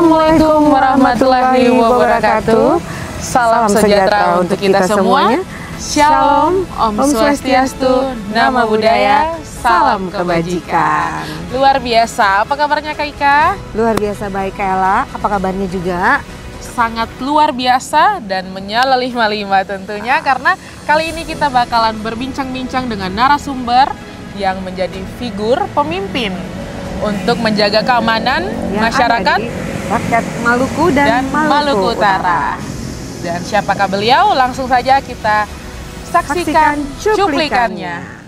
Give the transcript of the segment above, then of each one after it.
Assalamualaikum warahmatullahi wabarakatuh. Salam sejahtera untuk kita semuanya. Shalom, Om Swastiastu, Nama Budaya, Salam Kebajikan. Luar biasa, apa kabarnya Kak Ika? Luar biasa baik Kak Ella, apa kabarnya juga? Sangat luar biasa dan menyala lima-lima tentunya, karena kali ini kita bakalan berbincang-bincang dengan narasumber yang menjadi figur pemimpin untuk menjaga keamanan masyarakat rakyat Maluku dan Maluku Utara. Dan siapakah beliau? Langsung saja kita saksikan cuplikannya.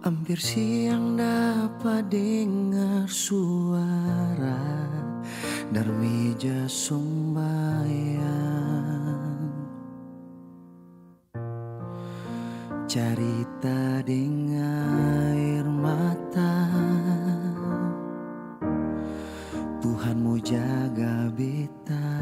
Hampir siang dapat dengar suara Darmija sembahyang, cerita dengan air mata. Tuhan mau jaga beta.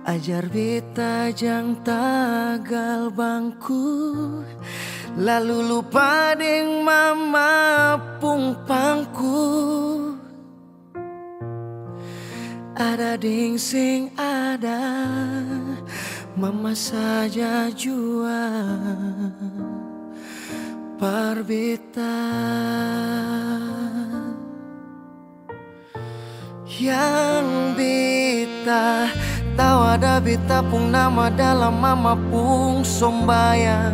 Ajar beta jang tagal bangku, lalu lupa deng mama pung pangku. Ada deng sing ada, mama saja jua par beta. Yang beta tahu ada beta pung nama dalam mama pung sombayang.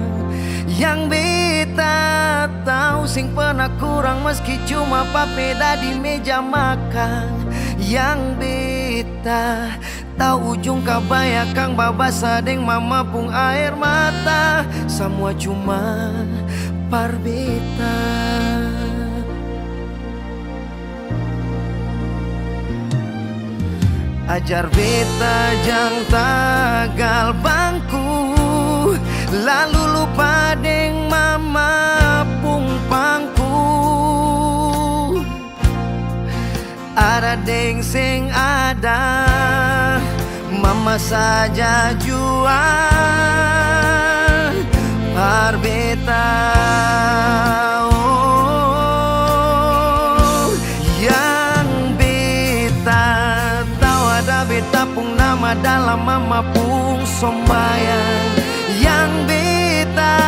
Yang beta tahu sing pernah kurang meski cuma papeda di meja makan. Yang beta tahu ujung kabaya kang babasa deng mama pung air mata. Semua cuma par beta. Ajar beta jang tagal bangku, lalu lupa deng mama pung pangku. Ada deng sing ada, mama saja jua par beta. Beta pung nama dalam mama pung sombayang. Yang beta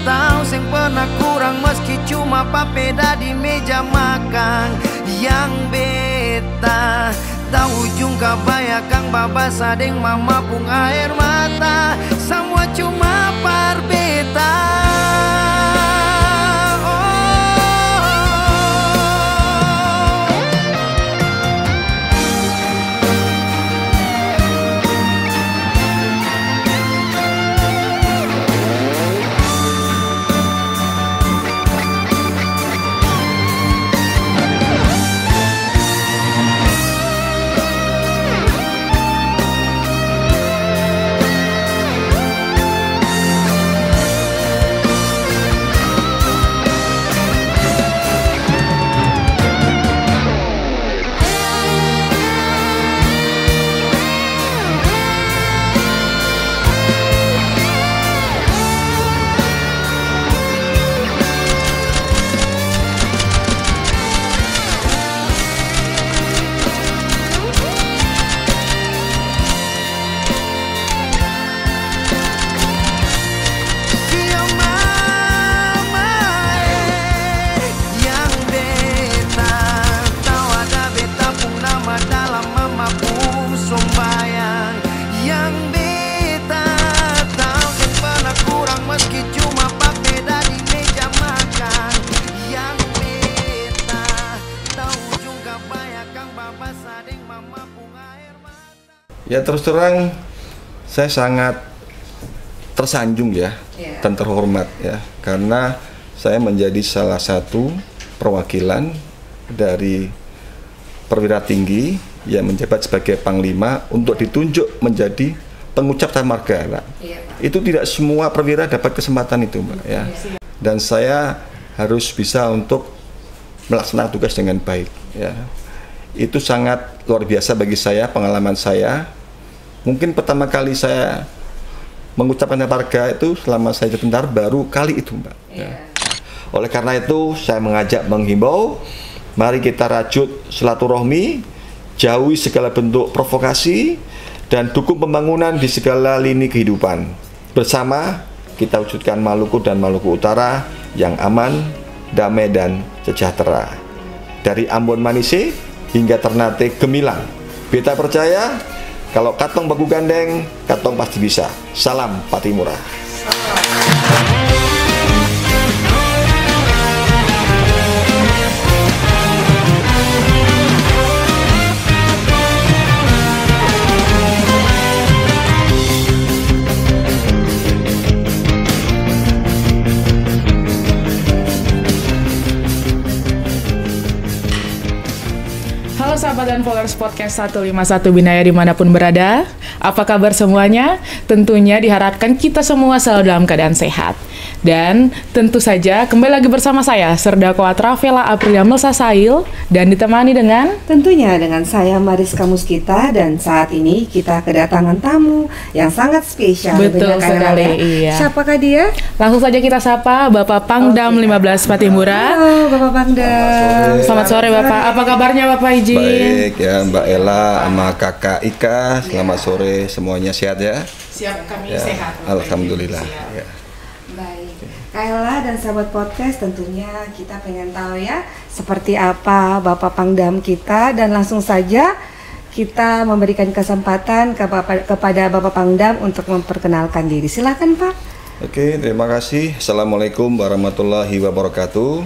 tahu sing pernah kurang meski cuma papeda di meja makan. Yang beta tahu ujung kabaya kang babasa deng mama pung air mata. Semua cuma par beta. Ya terus terang saya sangat tersanjung ya, dan terhormat ya, karena saya menjadi salah satu perwakilan dari perwira tinggi yang menjabat sebagai panglima untuk ditunjuk menjadi pengucap tata marga, Mbak. Itu tidak semua perwira dapat kesempatan itu, Mbak, ya. Dan saya harus bisa untuk melaksanakan tugas dengan baik, ya. Itu sangat luar biasa bagi saya, pengalaman saya. Mungkin pertama kali saya mengucapkan tata marga itu selama saya jadi tentara baru kali itu, Mbak. Ya. Oleh karena itu saya menghimbau, mari kita rajut silaturahmi, jauhi segala bentuk provokasi, dan dukung pembangunan di segala lini kehidupan. Bersama kita wujudkan Maluku dan Maluku Utara yang aman, damai, dan sejahtera. Dari Ambon Manise hingga Ternate Gemilang, beta percaya kalau katong baku gandeng, katong pasti bisa. Salam Patimura. Halo sahabat dan followers podcast 151 Binaya dimanapun berada. Apa kabar semuanya? Tentunya diharapkan kita semua selalu dalam keadaan sehat. Dan tentu saja kembali lagi bersama saya Serdako Atrafela Aprilia Melsasail, dan ditemani dengan tentunya dengan saya Mariska Muskita, dan saat ini kita kedatangan tamu yang sangat spesial. Betul sekali, iya. Siapakah dia? Langsung saja kita sapa Bapak Pangdam 15 Patimura. Halo Bapak Pangdam. Selamat sore Bapak. Apa kabarnya Bapak Iji? Baik ya, Mbak Ella sama Kakak Ika, selamat sore, semuanya sehat ya? Siap, kami Ya, sehat. alhamdulillah. Ya. Baik, Kaela dan sahabat podcast, tentunya kita pengen tahu ya seperti apa Bapak Pangdam kita, dan langsung saja kita memberikan kesempatan kepada Bapak Pangdam untuk memperkenalkan diri. Silakan Pak. Oke, terima kasih. Assalamualaikum warahmatullahi wabarakatuh.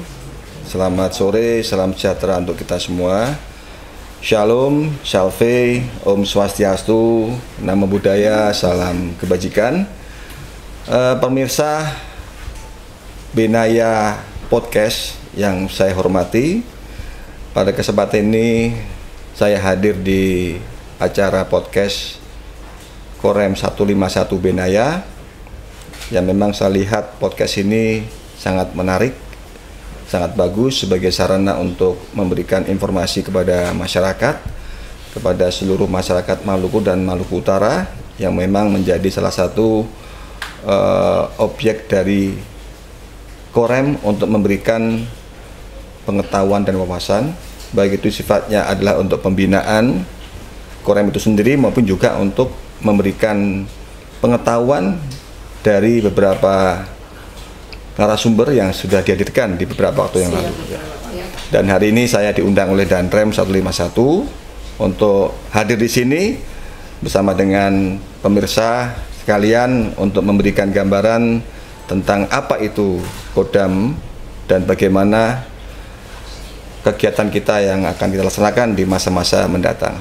Selamat sore, salam sejahtera untuk kita semua. Shalom, Salve, Om Swastiastu, Namo Buddhaya, salam kebajikan. Pemirsa Binaya Podcast yang saya hormati, pada kesempatan ini saya hadir di acara podcast Korem 151 Binaya, yang memang saya lihat podcast ini sangat menarik, sangat bagus sebagai sarana untuk memberikan informasi kepada masyarakat, kepada seluruh masyarakat Maluku dan Maluku Utara, yang memang menjadi salah satu objek dari Korem untuk memberikan pengetahuan dan wawasan, baik itu sifatnya adalah untuk pembinaan Korem itu sendiri maupun juga untuk memberikan pengetahuan dari beberapa narasumber yang sudah dihadirkan di beberapa waktu yang lalu. Dan hari ini saya diundang oleh Danrem 151 untuk hadir di sini bersama dengan pemirsa sekalian untuk memberikan gambaran tentang apa itu Kodam dan bagaimana kegiatan kita yang akan kita laksanakan di masa-masa mendatang.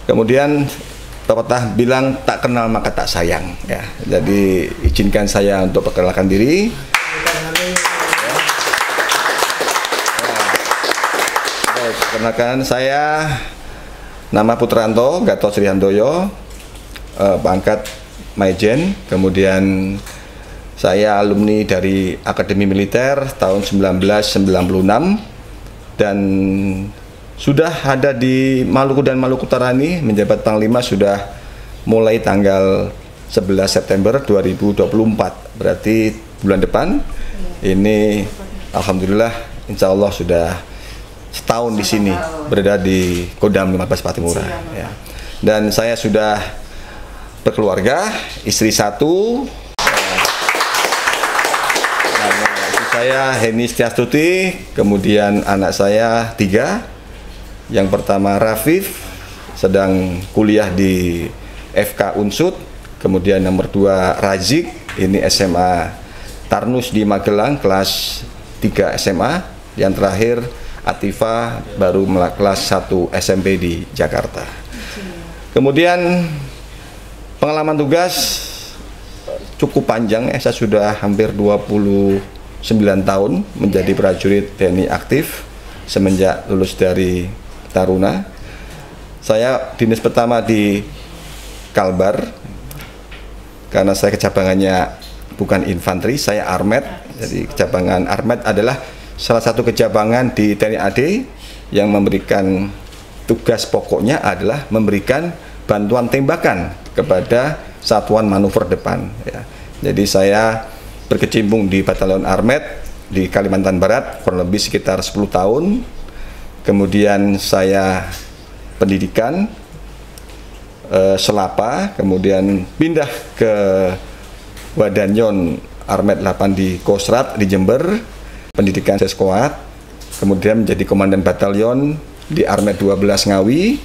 Kemudian Bapak Tah bilang tak kenal maka tak sayang, ya. Jadi izinkan saya untuk perkenalkan diri. Perkenalkan, saya nama Putranto Gatot Sri Handoyo, pangkat Maijen. Kemudian saya alumni dari Akademi Militer tahun 1996 dan sudah ada di Maluku dan Maluku Utara ini menjabat Panglima sudah mulai tanggal 11 September 2024, berarti bulan depan. Ini alhamdulillah insya Allah sudah setahun di sini berada di Kodam 15 Patimura, ya. Dan saya sudah berkeluarga, istri satu, saya Heni Setiastuti, kemudian anak saya 3. Yang pertama Rafif, sedang kuliah di FK Unsud. Kemudian nomor 2 Razik, ini SMA Tarnus di Magelang, kelas 3 SMA. Yang terakhir Atifa, baru kelas 1 SMP di Jakarta. Kemudian pengalaman tugas cukup panjang, saya sudah hampir 29 tahun menjadi prajurit TNI aktif semenjak lulus dari Taruna. Saya dinas pertama di Kalbar, karena saya kecabangannya bukan infanteri, saya armet. Jadi kecabangan armet adalah salah satu kecabangan di TNI AD yang memberikan tugas pokoknya adalah memberikan bantuan tembakan kepada satuan manuver depan. Ya. Jadi saya berkecimpung di Batalion Armet di Kalimantan Barat kurang lebih sekitar 10 tahun. Kemudian saya pendidikan Selapa, kemudian pindah ke Wadanyon Armet 8 di Kostrat di Jember, pendidikan Seskoat, kemudian menjadi komandan batalion di Armet 12 Ngawi,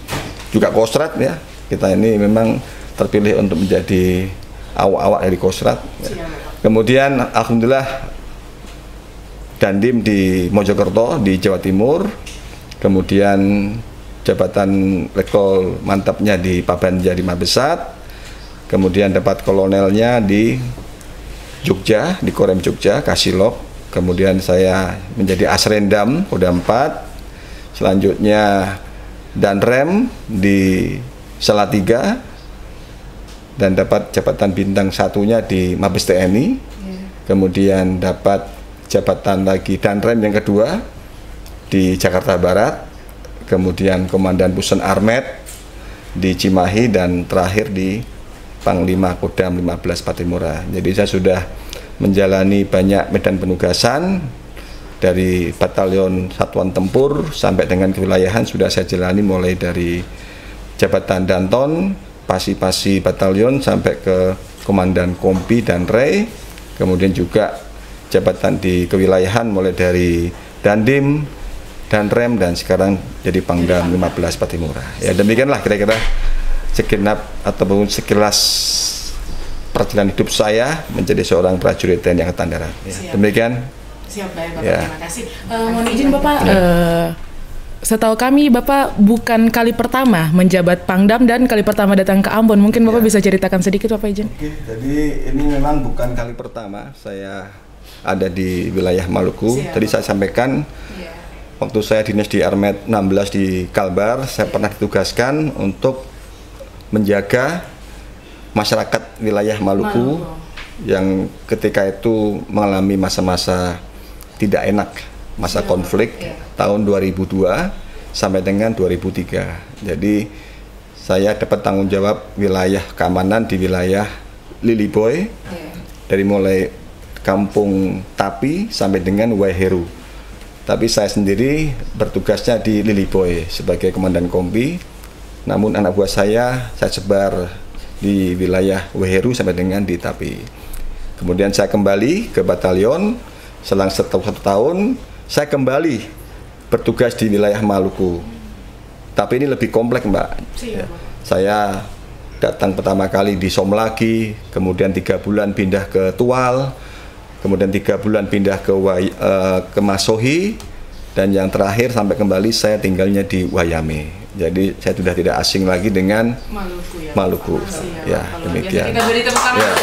juga Kostrat ya. Kita ini memang terpilih untuk menjadi awak-awak dari Kostrat. Ya. Kemudian alhamdulillah Dandim di Mojokerto di Jawa Timur, kemudian jabatan letkol mantapnya di Pabanja di Mabesat, kemudian dapat kolonelnya di Jogja, di Korem Jogja, Kasilok, kemudian saya menjadi Asrendam, Kodam 4, selanjutnya Danrem di Salatiga, dan dapat jabatan bintang satunya di Mabes TNI, kemudian dapat jabatan lagi Danrem yang kedua di Jakarta Barat, kemudian Komandan Pusen Armet di Cimahi, dan terakhir di Panglima Kodam 15 Patimura. Jadi saya sudah menjalani banyak medan penugasan dari batalion satuan tempur sampai dengan kewilayahan sudah saya jalani, mulai dari jabatan Danton, Pasi-Pasi batalion sampai ke Komandan Kompi dan Rei, kemudian juga jabatan di kewilayahan mulai dari Dandim, Danrem, dan sekarang jadi Pangdam 15 Patimura. Ya demikianlah kira-kira segenap ataupun sekilas perjalanan hidup saya menjadi seorang prajurit TNI Angkatan Darat. Ya, demikian. Siap, baik Bapak. Ya. Terima kasih. Mohon izin Bapak, setahu kami Bapak bukan kali pertama menjabat Pangdam dan kali pertama datang ke Ambon. Mungkin Bapak bisa ceritakan sedikit Bapak izin. Oke, jadi ini memang bukan kali pertama saya ada di wilayah Maluku. Tadi saya sampaikan waktu saya dinas di Armet 16 di Kalbar, saya pernah ditugaskan untuk menjaga masyarakat wilayah Maluku yang ketika itu mengalami masa-masa tidak enak, masa konflik tahun 2002 sampai dengan 2003. Jadi saya dapat tanggung jawab wilayah keamanan di wilayah Liliboy, dari mulai Kampung Tapi sampai dengan Waiheru. Tapi saya sendiri bertugasnya di Liliboy sebagai komandan kompi. Namun anak buah saya sebar di wilayah Waiheru sampai dengan di Tapi. Kemudian saya kembali ke batalion, selang satu tahun saya kembali bertugas di wilayah Maluku. Tapi ini lebih kompleks Mbak. Ya. Saya datang pertama kali di Somlaki, kemudian 3 bulan pindah ke Tual, kemudian 3 bulan pindah ke Masohi, dan yang terakhir sampai kembali saya tinggalnya di Wayame. Jadi saya sudah tidak asing lagi dengan Maluku. Ya, demikian. Kita beri tepuk tangan. Ya.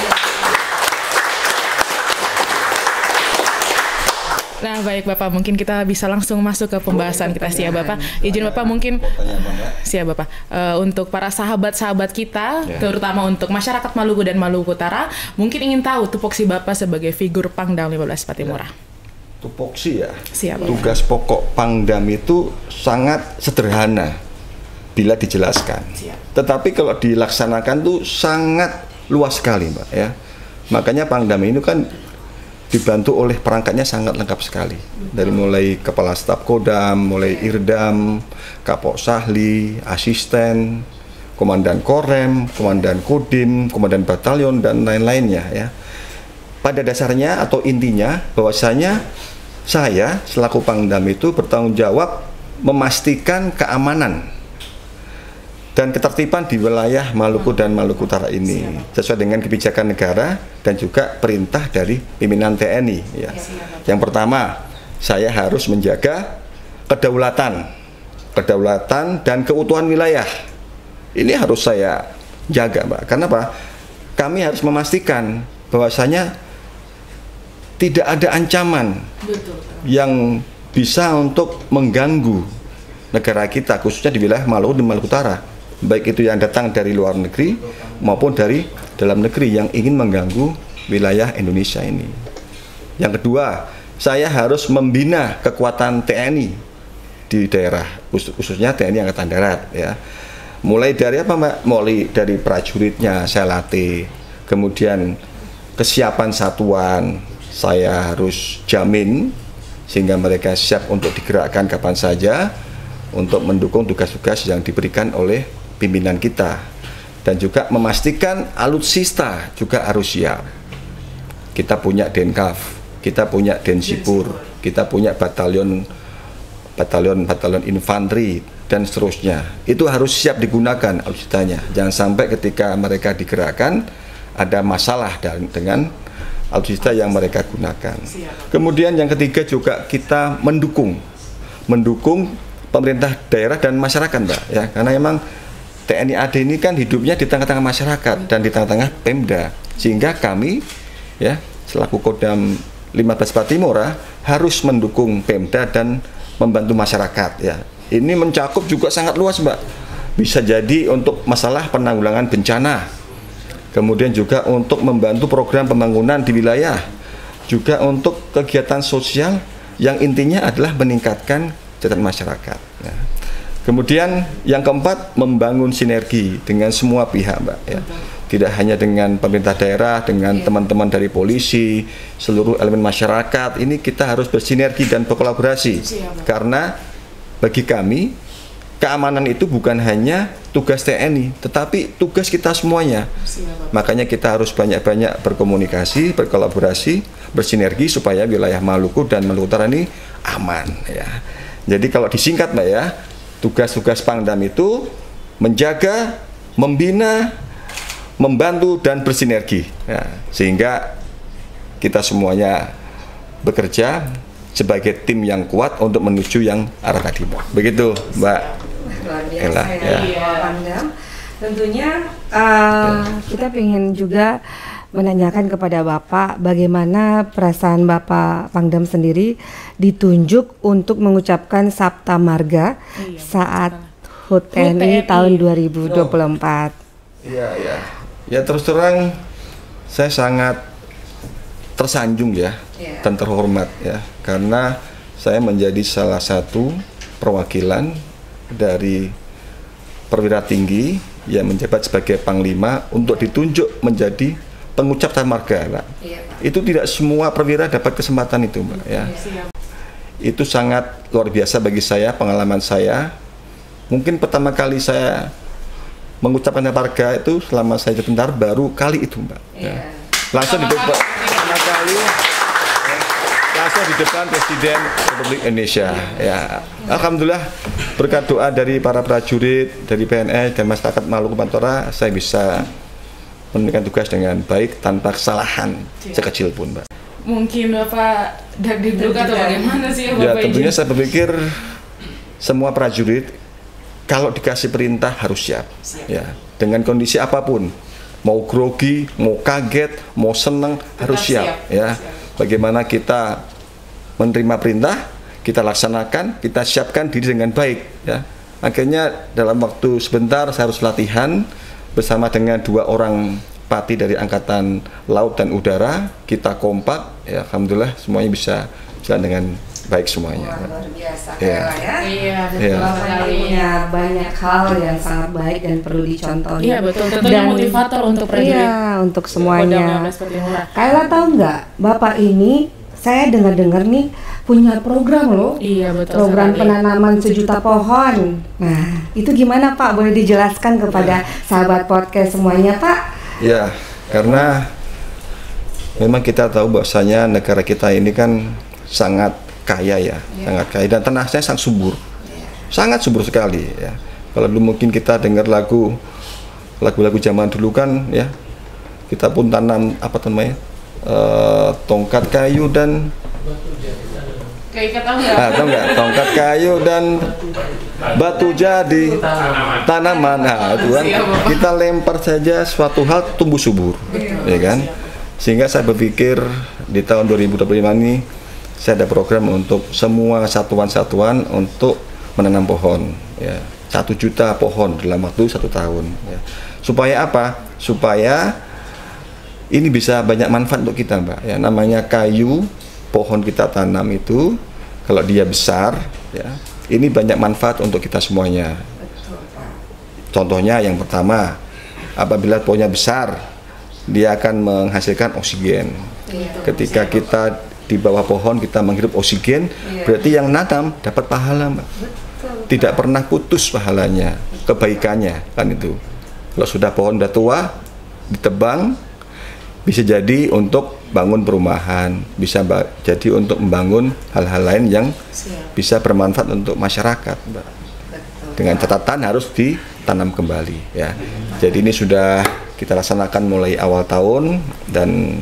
Nah baik Bapak, mungkin kita bisa langsung masuk ke pembahasan kita. Siap Bapak, izin Bapak mungkin siap Bapak, untuk para sahabat-sahabat kita, terutama untuk masyarakat Maluku dan Maluku Utara, mungkin ingin tahu tupoksi Bapak sebagai figur Pangdam 15 Patimura. Tupoksi ya, siap, tugas pokok Pangdam itu sangat sederhana bila dijelaskan. Siap. Tetapi kalau dilaksanakan tuh sangat luas sekali Mbak ya. Makanya Pangdam ini kan dibantu oleh perangkatnya sangat lengkap sekali. Dari mulai Kepala Staf Kodam, mulai Irdam, Kapok Sahli, asisten, Komandan Korem, Komandan Kodim, Komandan Batalion, dan lain-lainnya ya. Pada dasarnya atau intinya bahwasanya saya selaku Pangdam itu bertanggung jawab memastikan keamanan dan ketertiban di wilayah Maluku dan Maluku Utara ini sesuai dengan kebijakan negara dan juga perintah dari pimpinan TNI ya. Yang pertama, saya harus menjaga kedaulatan dan keutuhan wilayah. Ini harus saya jaga Mbak. Karena apa? Kami harus memastikan bahwasanya tidak ada ancaman yang bisa untuk mengganggu negara kita, khususnya di wilayah Maluku dan Maluku Utara. baik itu yang datang dari luar negeri maupun dari dalam negeri yang ingin mengganggu wilayah Indonesia ini. Yang kedua, saya harus membina kekuatan TNI di daerah, khususnya TNI Angkatan Darat ya. Mulai dari apa Mbak? Mulai dari prajuritnya saya latih, kemudian kesiapan satuan saya harus jamin sehingga mereka siap untuk digerakkan kapan saja untuk mendukung tugas-tugas yang diberikan oleh pimpinan kita, dan juga memastikan alutsista juga harus siap. Kita punya Denkaf, kita punya Densipur, kita punya batalion infanteri dan seterusnya. Itu harus siap digunakan alutsistanya. Jangan sampai ketika mereka digerakkan ada masalah dengan alutsista yang mereka gunakan. Kemudian yang ketiga juga kita mendukung pemerintah daerah dan masyarakat, Mbak ya, karena emang TNI AD ini kan hidupnya di tengah-tengah masyarakat dan di tengah-tengah Pemda, sehingga kami ya selaku Kodam 15 Patimura harus mendukung Pemda dan membantu masyarakat ya. Ini mencakup juga sangat luas, Mbak. Bisa jadi untuk masalah penanggulangan bencana, kemudian juga untuk membantu program pembangunan di wilayah, juga untuk kegiatan sosial yang intinya adalah meningkatkan kesejahteraan masyarakat ya. Kemudian yang keempat, membangun sinergi dengan semua pihak, Mbak ya. Tidak hanya dengan pemerintah daerah, dengan teman-teman dari polisi, seluruh elemen masyarakat. Ini kita harus bersinergi dan berkolaborasi. Karena bagi kami keamanan itu bukan hanya tugas TNI, tetapi tugas kita semuanya. Makanya kita harus banyak-banyak berkomunikasi, berkolaborasi, bersinergi supaya wilayah Maluku dan Maluku Utara ini aman ya. Jadi kalau disingkat, Mbak ya, tugas-tugas Pangdam itu menjaga, membina, membantu dan bersinergi ya, sehingga kita semuanya bekerja sebagai tim yang kuat untuk menuju yang arah tadi, Mbak. Begitu, Mbak. Luar biasa ya, Pangdam. Tentunya kita ingin juga menanyakan kepada Bapak bagaimana perasaan Bapak Pangdam sendiri ditunjuk untuk mengucapkan Sabta Marga saat HUT TNI tahun 2024. Iya, ya. Ya terus terang saya sangat tersanjung ya dan terhormat ya, karena saya menjadi salah satu perwakilan dari perwira tinggi yang menjabat sebagai Panglima untuk ditunjuk menjadi pengucap Sabta Marga, Mbak. Itu tidak semua perwira dapat kesempatan itu, Mbak ya. Itu sangat luar biasa bagi saya, pengalaman saya. Mungkin pertama kali saya mengucapkan Sabta Marga itu selama saya sebentar baru kali itu, Mbak. Ya. Langsung di depan langsung di depan Presiden Republik Indonesia ya. Alhamdulillah berkat doa dari para prajurit, dari PNS dan masyarakat Maluku Utara, saya bisa menunaikan tugas dengan baik tanpa kesalahan sekecil pun, Mbak. Mungkin Bapak deg-degan atau bagaimana sih Bapak? Ya tentunya saya berpikir semua prajurit kalau dikasih perintah harus siap. Ya, dengan kondisi apapun, mau grogi, mau kaget, mau seneng, harus siap. Ya, bagaimana kita menerima perintah, kita laksanakan, kita siapkan diri dengan baik. Ya, akhirnya dalam waktu sebentar saya harus latihan bersama dengan 2 orang pati dari Angkatan Laut dan Udara. Kita kompak, ya alhamdulillah semuanya bisa jalan dengan baik semuanya. Luar biasa ya. Iya, betul sekali. Punya banyak hal yang sangat baik dan perlu dicontoh. Iya betul, tentunya motivator untuk prajurit. Iya, untuk semuanya. Kayla tahu nggak, Bapak ini saya dengar-dengar nih punya program loh. Iya betul. Program penanaman 1 juta pohon. Nah, itu gimana Pak? Boleh dijelaskan kepada sahabat podcast semuanya, Pak? Ya, karena memang kita tahu bahwasanya negara kita ini kan sangat kaya ya, sangat kaya dan tanahnya sangat subur, sangat subur sekali ya. Kalau dulu mungkin kita dengar lagu-lagu zaman dulu kan ya, kita pun tanam apa namanya tongkat kayu dan tahu nggak tongkat kayu dan batu jadi tanaman. Nah, itu kan kita lempar saja suatu hal tumbuh subur, ya kan? Sehingga saya berpikir di tahun 2025 ini saya ada program untuk semua satuan-satuan untuk menanam pohon. Ya, 1 juta pohon dalam waktu 1 tahun. Ya. Supaya apa? Supaya ini bisa banyak manfaat untuk kita, Mbak. Ya, namanya kayu, pohon kita tanam itu, kalau dia besar, ya, ini banyak manfaat untuk kita semuanya. Contohnya yang pertama, apabila pohonnya besar, dia akan menghasilkan oksigen. Ketika kita di bawah pohon kita menghirup oksigen, berarti yang nanam dapat pahala, Mbak. Tidak pernah putus pahalanya, kebaikannya, kan itu. Kalau sudah pohon udah tua, ditebang, bisa jadi untuk bangun perumahan, bisa jadi untuk membangun hal-hal lain yang bisa bermanfaat untuk masyarakat, Mbak. Dengan catatan harus ditanam kembali, ya. Jadi ini sudah kita laksanakan mulai awal tahun, dan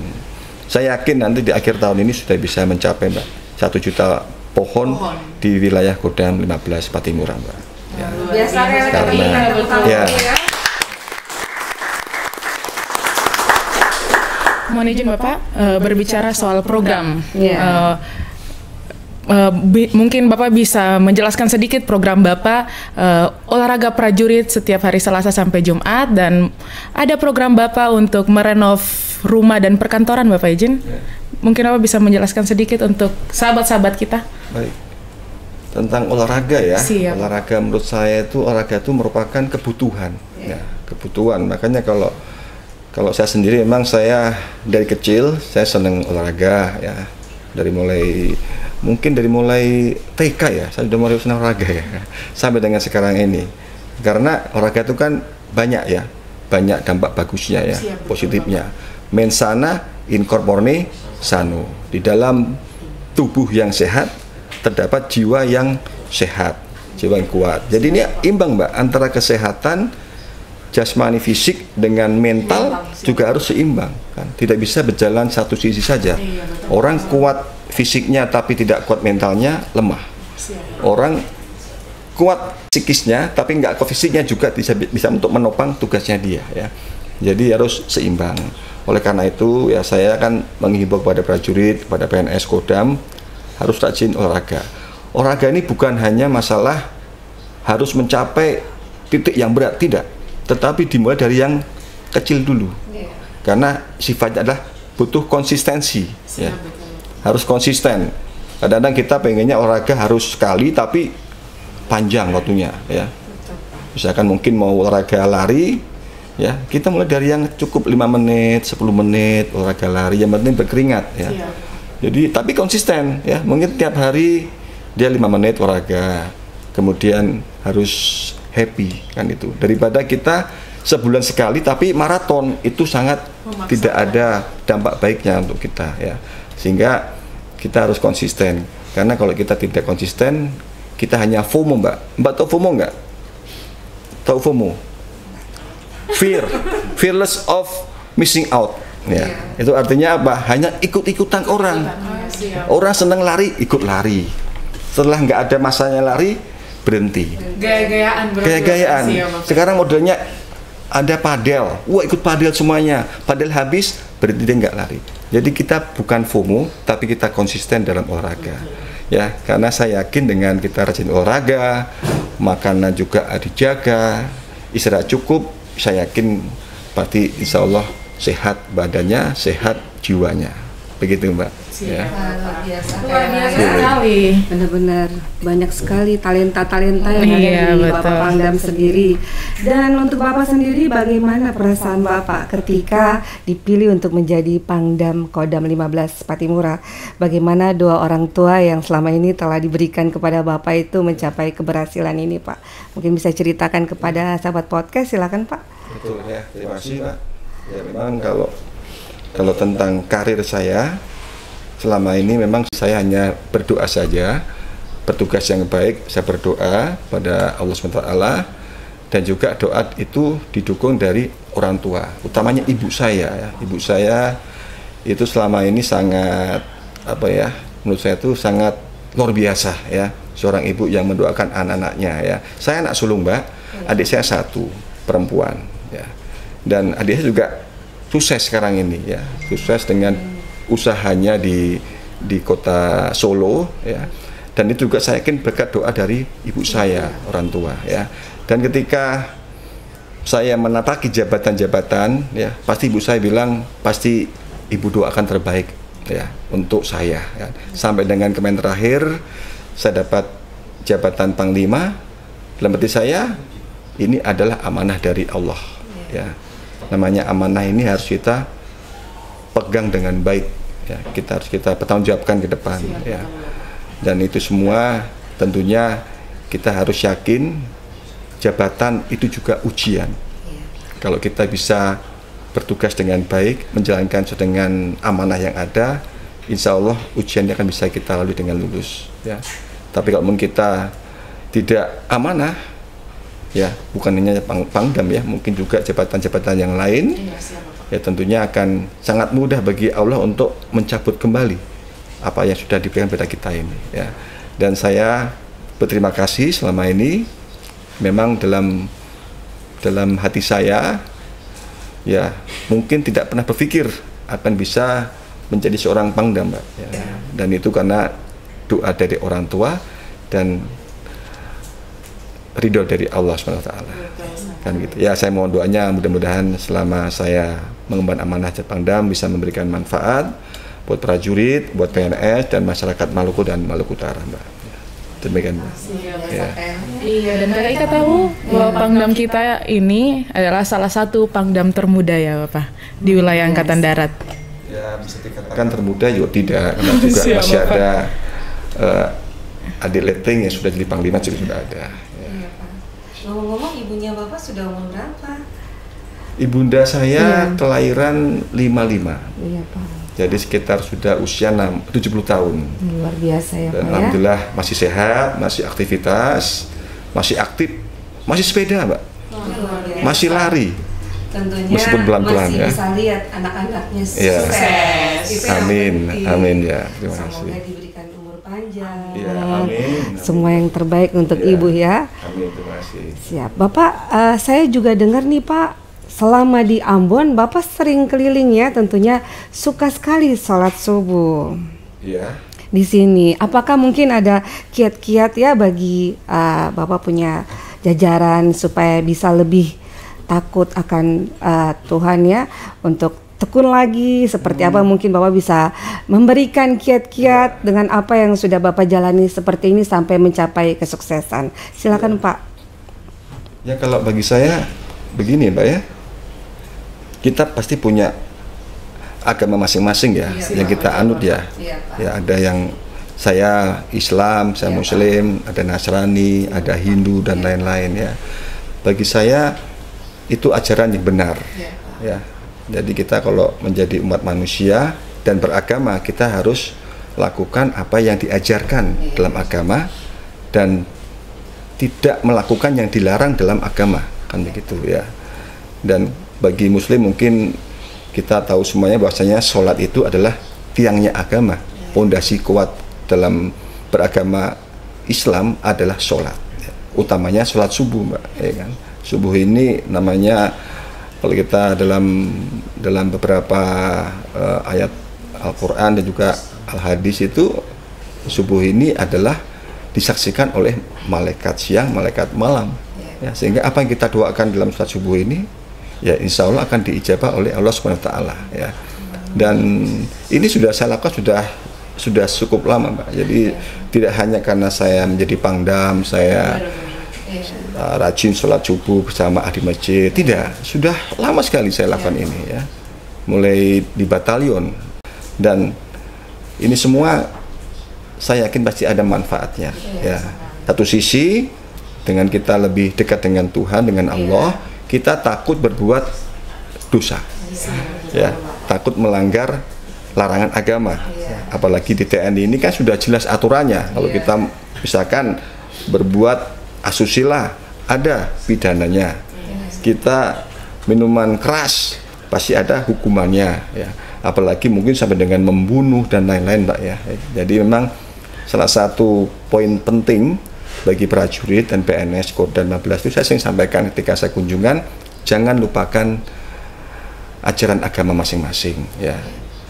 saya yakin nanti di akhir tahun ini sudah bisa mencapai, Mbak, 1 juta pohon di wilayah Kodam 15 Patimura, Mbak. Ya. Karena ya. Mohon izin Bapak berbicara soal program. Mungkin Bapak bisa menjelaskan sedikit program Bapak olahraga prajurit setiap hari Selasa sampai Jumat, dan ada program Bapak untuk merenov rumah dan perkantoran, Bapak izin. Mungkin Bapak bisa menjelaskan sedikit untuk sahabat-sahabat kita. Baik. Tentang olahraga ya. Siap. Olahraga menurut saya itu olahraga itu merupakan kebutuhan. Ya, kebutuhan. Makanya kalau saya sendiri memang saya dari kecil saya senang olahraga ya. Dari mulai TK ya, saya sudah mulai senang olahraga ya. Sampai dengan sekarang ini. Karena olahraga itu kan banyak ya. Banyak dampak bagusnya ya, positifnya. Mens sana in corpore sano. Di dalam tubuh yang sehat terdapat jiwa yang sehat, jiwa yang kuat. Jadi ini imbang, Mbak, antara kesehatan jasmani fisik dengan mental juga harus seimbang kan. Tidak bisa berjalan satu sisi saja. Orang kuat fisiknya tapi tidak kuat mentalnya, lemah. Orang kuat psikisnya tapi nggak kuat fisiknya juga bisa untuk menopang tugasnya dia ya. Jadi harus seimbang. Oleh karena itu ya saya kan menghimbau kepada prajurit, kepada PNS Kodam harus rajin olahraga. Olahraga ini bukan hanya masalah harus mencapai titik yang berat, tidak, tetapi dimulai dari yang kecil dulu. Karena sifatnya adalah butuh konsistensi ya. Harus konsisten. Kadang-kadang kita pengennya olahraga harus sekali tapi panjang waktunya ya. Misalkan mungkin mau olahraga lari ya, kita mulai dari yang cukup 5 menit, 10 menit olahraga lari, yang penting berkeringat ya. Jadi tapi konsisten ya, mungkin tiap hari dia 5 menit olahraga, kemudian harus happy kan itu. Daripada kita sebulan sekali tapi maraton, itu sangat tidak ada dampak baiknya untuk kita ya. Sehingga kita harus konsisten, karena kalau kita tidak konsisten kita hanya FOMO, Mbak. Mbak tahu FOMO nggak? Tahu FOMO? Fearless of missing out. Ya, itu artinya apa? Hanya ikut-ikutan orang. Orang senang lari, ikut lari. Setelah nggak ada masanya lari, berhenti. Gaya-gayaan. Sekarang modelnya ada padel. Wah, ikut padel semuanya. Padel habis, berhenti dia nggak lari. Jadi kita bukan FOMO, tapi kita konsisten dalam olahraga. Ya, karena saya yakin dengan kita rajin olahraga, makanan juga dijaga, istirahat cukup, saya yakin pasti insya Allah sehat badannya, sehat jiwanya. Begitu, Mbak. Ya. Luar biasa sekali. Benar-benar banyak sekali talenta-talenta yang ada di Bapak Pangdam sendiri. Dan untuk Bapak sendiri, bagaimana perasaan Bapak ketika dipilih untuk menjadi Pangdam Kodam 15 Patimura? Bagaimana doa orang tua yang selama ini telah diberikan kepada Bapak itu mencapai keberhasilan ini, Pak? Mungkin bisa ceritakan kepada sahabat podcast, silakan, Pak. Betul ya, terima kasih, Pak. Ya memang kalau tentang karir saya selama ini memang saya hanya berdoa saja, bertugas yang baik, saya berdoa pada Allah SWT, dan juga doa itu didukung dari orang tua, utamanya ibu saya ya. Ibu saya itu selama ini sangat menurut saya itu sangat luar biasa ya, seorang ibu yang mendoakan anak-anaknya ya. Saya anak sulung, Mbak, adik saya 1 perempuan ya, dan adik saya juga sukses sekarang ini ya, sukses dengan usahanya di kota Solo ya, Dan itu juga saya yakin berkat doa dari ibu saya, orang tua ya. Dan ketika saya menapaki jabatan-jabatan ya, pasti ibu saya bilang pasti ibu doakan terbaik ya untuk saya ya. Sampai dengan kemarin terakhir saya dapat jabatan Panglima. Dalam hati saya ini adalah amanah dari Allah ya. Namanya amanah ini harus kita pegang dengan baik ya. Kita bertanggungjawabkan ke depan ya. Dan itu semua tentunya kita harus yakin jabatan itu juga ujian. Kalau kita bisa bertugas dengan baik, menjalankan dengan amanah yang ada, insya Allah ujiannya akan bisa kita lalui dengan lulus ya. Tapi kalau kita tidak amanah ya, bukan hanya Pangdam ya, mungkin juga jabatan-jabatan yang lain ya, tentunya akan sangat mudah bagi Allah untuk mencabut kembali apa yang sudah diberikan pada kita ini ya. Dan saya berterima kasih selama ini, memang dalam hati saya ya mungkin tidak pernah berpikir akan bisa menjadi seorang Pangdam Mbak ya. Dan itu karena doa dari orang tua dan ridho dari Allah SWT kan gitu ya. Saya mohon doanya mudah-mudahan selama saya mengemban amanah Pangdam bisa memberikan manfaat buat prajurit, buat PNS dan masyarakat Maluku dan Maluku Utara Mbak. Demikian Mbak. Ya. Iya, dan kita tahu bahwa Pangdam kita ini adalah salah satu Pangdam termuda ya Bapak di wilayah Angkatan Darat. Ya bisa dikatakan termuda juga tidak, karena juga masih ada adik leteng yang sudah jadi Panglima juga sudah ada. Ya. Iya, Pak. Ngomong-ngomong ibunya Bapak sudah umur berapa? Ibunda saya kelahiran 55. Iya, Pak. Jadi sekitar sudah usia 70 tahun. Luar biasa ya Dan Pak ya. alhamdulillah masih sehat, masih aktivitas, masih aktif, masih sepeda Mbak, masih lari. Tentunya Meskipun pelan-pelan masih ya. bisa lihat anak-anaknya Ya. sukses. Itu yang Amin, penting. amin ya. Terima Semoga kasih. diberikan umur panjang. Ya, amin. Semua yang terbaik untuk Ya. Ibu ya. Amin, terima kasih. Siap. Bapak, saya juga dengar nih Pak, selama di Ambon Bapak sering keliling ya, tentunya suka sekali sholat subuh Iya. di sini. Apakah mungkin ada kiat-kiat ya bagi Bapak punya jajaran supaya bisa lebih takut akan Tuhan ya, untuk tekun lagi seperti apa? Mungkin Bapak bisa memberikan kiat-kiat dengan apa yang sudah Bapak jalani seperti ini sampai mencapai kesuksesan. Silakan Pak. Ya kalau bagi saya begini Mbak ya, kita pasti punya agama masing-masing ya, yang kita anut ya. Ya ada yang saya Islam, saya Muslim, ada Nasrani, ada Hindu dan lain-lain ya. Bagi saya itu ajaran yang benar ya. Jadi kita kalau menjadi umat manusia dan beragama, kita harus lakukan apa yang diajarkan dalam agama dan tidak melakukan yang dilarang dalam agama, kan begitu ya. Dan bagi Muslim mungkin kita tahu semuanya bahwasanya sholat itu adalah tiangnya agama. Pondasi kuat dalam beragama Islam adalah sholat, utamanya sholat subuh Mbak ya kan. Subuh ini namanya, kalau kita dalam beberapa ayat Al-Quran dan juga Al-Hadis itu, subuh ini adalah disaksikan oleh malaikat siang, malaikat malam ya, sehingga apa yang kita doakan dalam sholat subuh ini ya insya Allah akan diijabah oleh Allah Subhanahu Wa Taala ya. Dan ini sudah saya lakukan sudah cukup lama Mbak. Jadi tidak hanya karena saya menjadi Pangdam, saya rajin sholat subuh bersama ahli masjid, tidak, sudah lama sekali saya lakukan ini ya, mulai di batalion. Dan ini semua saya yakin pasti ada manfaatnya ya. Satu sisi dengan kita lebih dekat dengan Tuhan, dengan Allah, kita takut berbuat dosa ya, takut melanggar larangan agama. Apalagi di TNI ini kan sudah jelas aturannya. Kalau kita misalkan berbuat asusila, ada pidananya. Kita minuman keras pasti ada hukumannya ya. Apalagi mungkin sampai dengan membunuh dan lain-lain Mbak ya. Jadi memang salah satu poin penting bagi prajurit dan PNS Kodam 15 itu saya sering sampaikan ketika saya kunjungan, jangan lupakan ajaran agama masing-masing ya.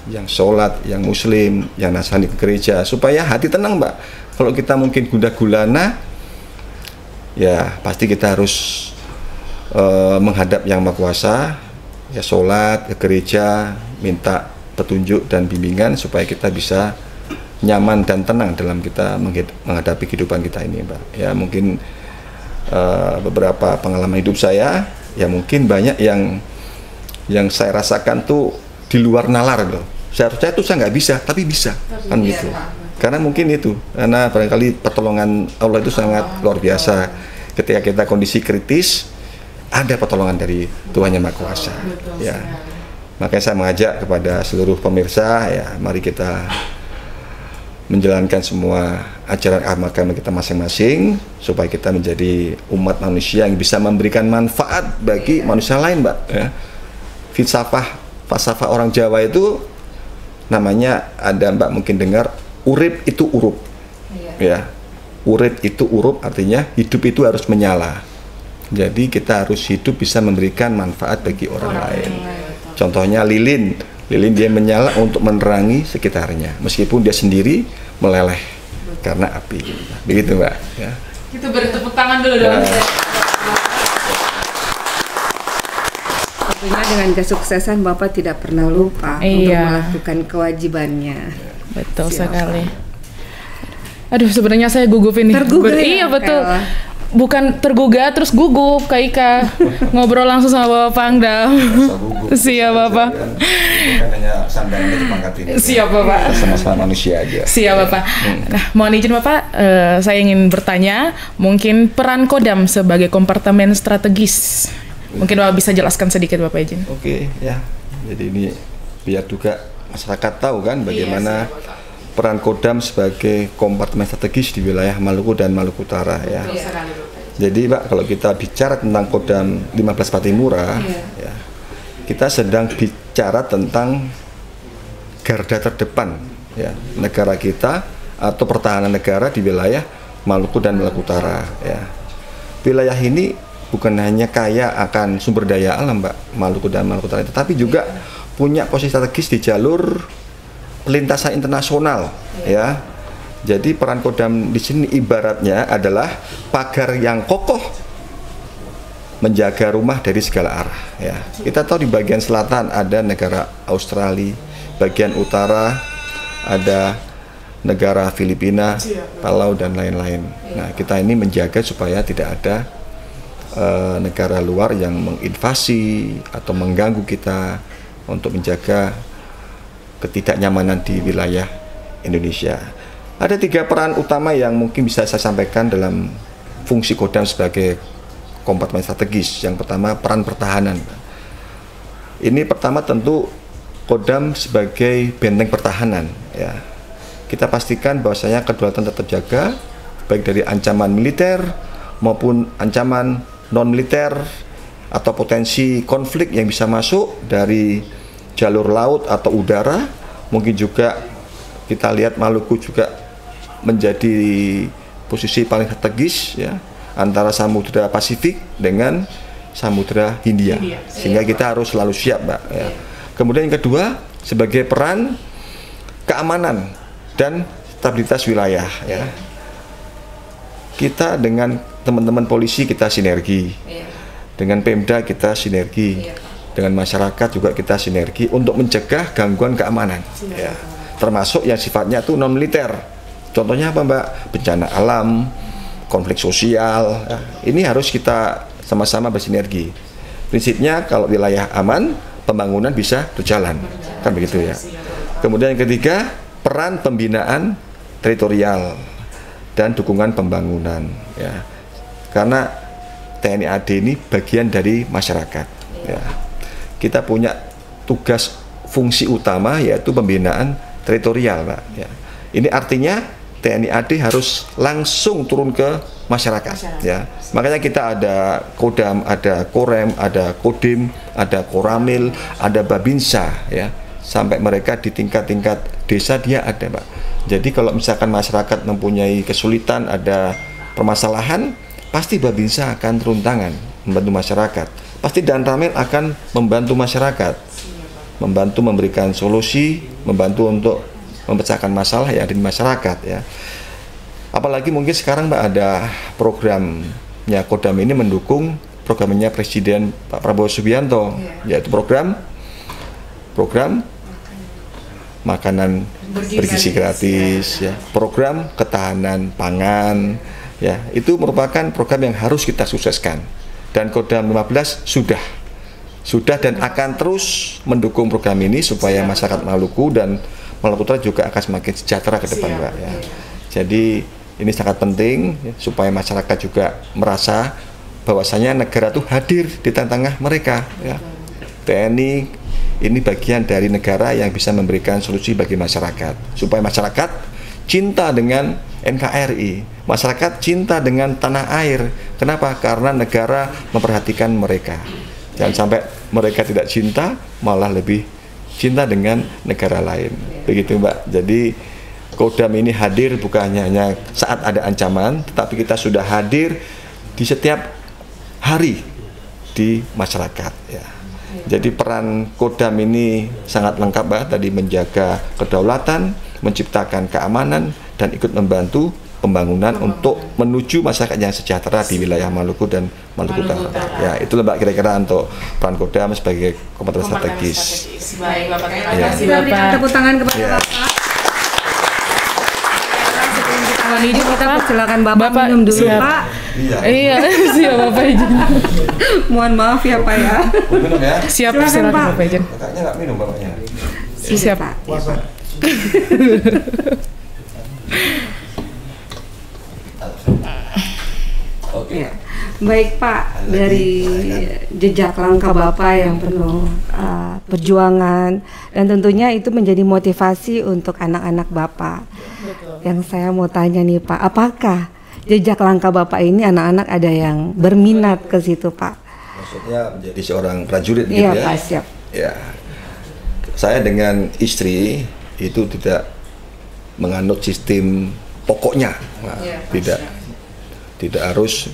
Yang sholat, yang Muslim, yang Nasrani ke gereja, supaya hati tenang Mbak. Kalau kita mungkin gundah gulana, ya pasti kita harus menghadap Yang Maha Kuasa, ya sholat ke gereja, minta petunjuk dan bimbingan supaya kita bisa nyaman dan tenang dalam kita menghadapi kehidupan kita ini, Mbak. Ya mungkin beberapa pengalaman hidup saya, ya mungkin banyak yang saya rasakan tuh di luar nalar loh. Seharusnya itu saya nggak bisa, tapi bisa, kan gitu. Karena mungkin itu, karena barangkali pertolongan Allah itu sangat luar biasa. Ketika kita kondisi kritis, ada pertolongan dari Tuhan Yang Maha Kuasa. Ya, makanya saya mengajak kepada seluruh pemirsa, ya mari kita menjalankan semua ajaran agama kita masing-masing supaya kita menjadi umat manusia yang bisa memberikan manfaat bagi manusia lain, Mbak. Ya. Falsafah orang Jawa itu namanya ada, Mbak mungkin dengar, urip itu urup. Ya, urip itu urup artinya hidup itu harus menyala. Jadi kita harus hidup bisa memberikan manfaat bagi orang lain. Contohnya lilin dia menyala untuk menerangi sekitarnya, meskipun dia sendiri meleleh karena api. Begitu, Mbak. Ya. Kita beri tepuk tangan dulu dong. Tentunya dengan kesuksesan Bapak tidak pernah lupa untuk melakukan kewajibannya. Betul sekali. Aduh, sebenarnya saya gugup ini. Tergugah iya betul. Bukan tergugah terus gugup Kak Ika. Ngobrol langsung sama Bapak Pangdam. Siap Bapak. Bukan hanya sandangnya dipangkat ini. Siap Bapak. Sama-sama manusia aja. Siap Bapak. Nah, mohon izin Bapak, saya ingin bertanya, mungkin peran Kodam sebagai kompartemen strategis. Mungkin Bapak bisa jelaskan sedikit, Bapak izin. Oke, ya. Jadi ini biar juga masyarakat tahu kan bagaimana peran Kodam sebagai kompartemen strategis di wilayah Maluku dan Maluku Utara, ya. Jadi, Pak, kalau kita bicara tentang Kodam 15 Patimura, ya, kita sedang bicara tentang garda terdepan, ya, negara kita atau pertahanan negara di wilayah Maluku dan Maluku Utara, ya. Wilayah ini bukan hanya kaya akan sumber daya alam, Mbak, Maluku dan Maluku Utara, tetapi juga punya posisi strategis di jalur lintasan internasional, ya. Jadi peran Kodam di sini ibaratnya adalah pagar yang kokoh menjaga rumah dari segala arah, ya. Kita tahu di bagian selatan ada negara Australia, bagian utara ada negara Filipina, Palau dan lain-lain. Nah, kita ini menjaga supaya tidak ada negara luar yang menginvasi atau mengganggu kita untuk menjaga ketidaknyamanan di wilayah Indonesia. Ada 3 peran utama yang mungkin bisa saya sampaikan dalam fungsi Kodam sebagai kompartemen strategis. Yang pertama, peran pertahanan. Ini pertama tentu Kodam sebagai benteng pertahanan, ya. Kita pastikan bahwasanya kedaulatan tetap jaga baik dari ancaman militer maupun ancaman non-militer atau potensi konflik yang bisa masuk dari jalur laut atau udara. Mungkin juga kita lihat Maluku juga menjadi posisi paling strategis, ya, antara Samudra Pasifik dengan Samudra Hindia. Sehingga kita harus selalu siap, Mbak, ya. Kemudian yang kedua, sebagai peran keamanan dan stabilitas wilayah, ya. Kita dengan teman-teman polisi kita sinergi, dengan Pemda kita sinergi, dengan masyarakat juga kita sinergi untuk mencegah gangguan keamanan, ya. Termasuk yang sifatnya itu non militer. Contohnya apa, Mbak? Bencana alam, konflik sosial, ya. Ini harus kita sama-sama bersinergi. Prinsipnya kalau wilayah aman, pembangunan bisa berjalan, kan begitu, ya. Kemudian yang ketiga, peran pembinaan teritorial dan dukungan pembangunan, ya. Karena TNI AD ini bagian dari masyarakat, ya. Kita punya tugas fungsi utama yaitu pembinaan teritorial, Pak, ya. Ini artinya TNI AD harus langsung turun ke masyarakat, ya. Makanya kita ada Kodam, ada Korem, ada Kodim, ada Koramil, ada Babinsa, ya. Sampai mereka di tingkat-tingkat desa dia ada, Pak. Jadi kalau misalkan masyarakat mempunyai kesulitan, ada permasalahan, pasti Babinsa akan turun tangan membantu masyarakat. Pasti Dan Ramil akan membantu masyarakat, membantu memberikan solusi, membantu untuk memecahkan masalah yang ada di masyarakat, ya. Apalagi mungkin sekarang Mbak ada programnya Kodam ini mendukung programnya Presiden Pak Prabowo Subianto, yaitu program makanan bergizi gratis, ya, program ketahanan pangan, ya, itu merupakan program yang harus kita sukseskan. Dan Kodam 15 sudah dan akan terus mendukung program ini supaya masyarakat Maluku dan Maluku Utara juga akan semakin sejahtera ke depan, Mbak. Ya. Jadi ini sangat penting ya, supaya masyarakat juga merasa bahwasanya negara itu hadir di tengah-tengah mereka. Ya. TNI ini bagian dari negara yang bisa memberikan solusi bagi masyarakat, supaya masyarakat cinta dengan NKRI, masyarakat cinta dengan tanah air. Kenapa? Karena negara memperhatikan mereka. Jangan sampai mereka tidak cinta, malah lebih cinta dengan negara lain. Begitu, Mbak. Jadi Kodam ini hadir bukan hanya saat ada ancaman, tetapi kita sudah hadir di setiap hari di masyarakat. Ya. Jadi peran Kodam ini sangat lengkap, Mbak. Tadi menjaga kedaulatan, menciptakan keamanan, dan ikut membantu pembangunan untuk menuju masyarakat yang sejahtera di wilayah Maluku dan Maluku Utara. Ya, itulah Mbak kira-kira untuk peran Kodam sebagai kompetensi strategis. Baik, Bapak, terima kasih, kasih, Bapak. Bapak. Tepuk tangan kepada Ya. Bapak. Sebelum kita persilakan Bapak minum dulu, siap. Pak. Iya, siap Bapak izin. Mohon maaf ya, Pak ya. Mau minum ya? Siap, Silakan, silakan Pak. Bapak izin. Kakaknya nggak minum bapaknya. Siap. Pak. Ya, Pak. Ya. Baik Pak, dari jejak langkah Bapak yang penuh perjuangan dan tentunya itu menjadi motivasi untuk anak-anak Bapak. Yang saya mau tanya nih Pak, apakah jejak langkah Bapak ini anak-anak ada yang berminat ke situ Pak? Maksudnya menjadi seorang prajurit gitu Iya ya? Pak, siap. Ya, saya dengan istri itu tidak menganut sistem pokoknya, nah, tidak harus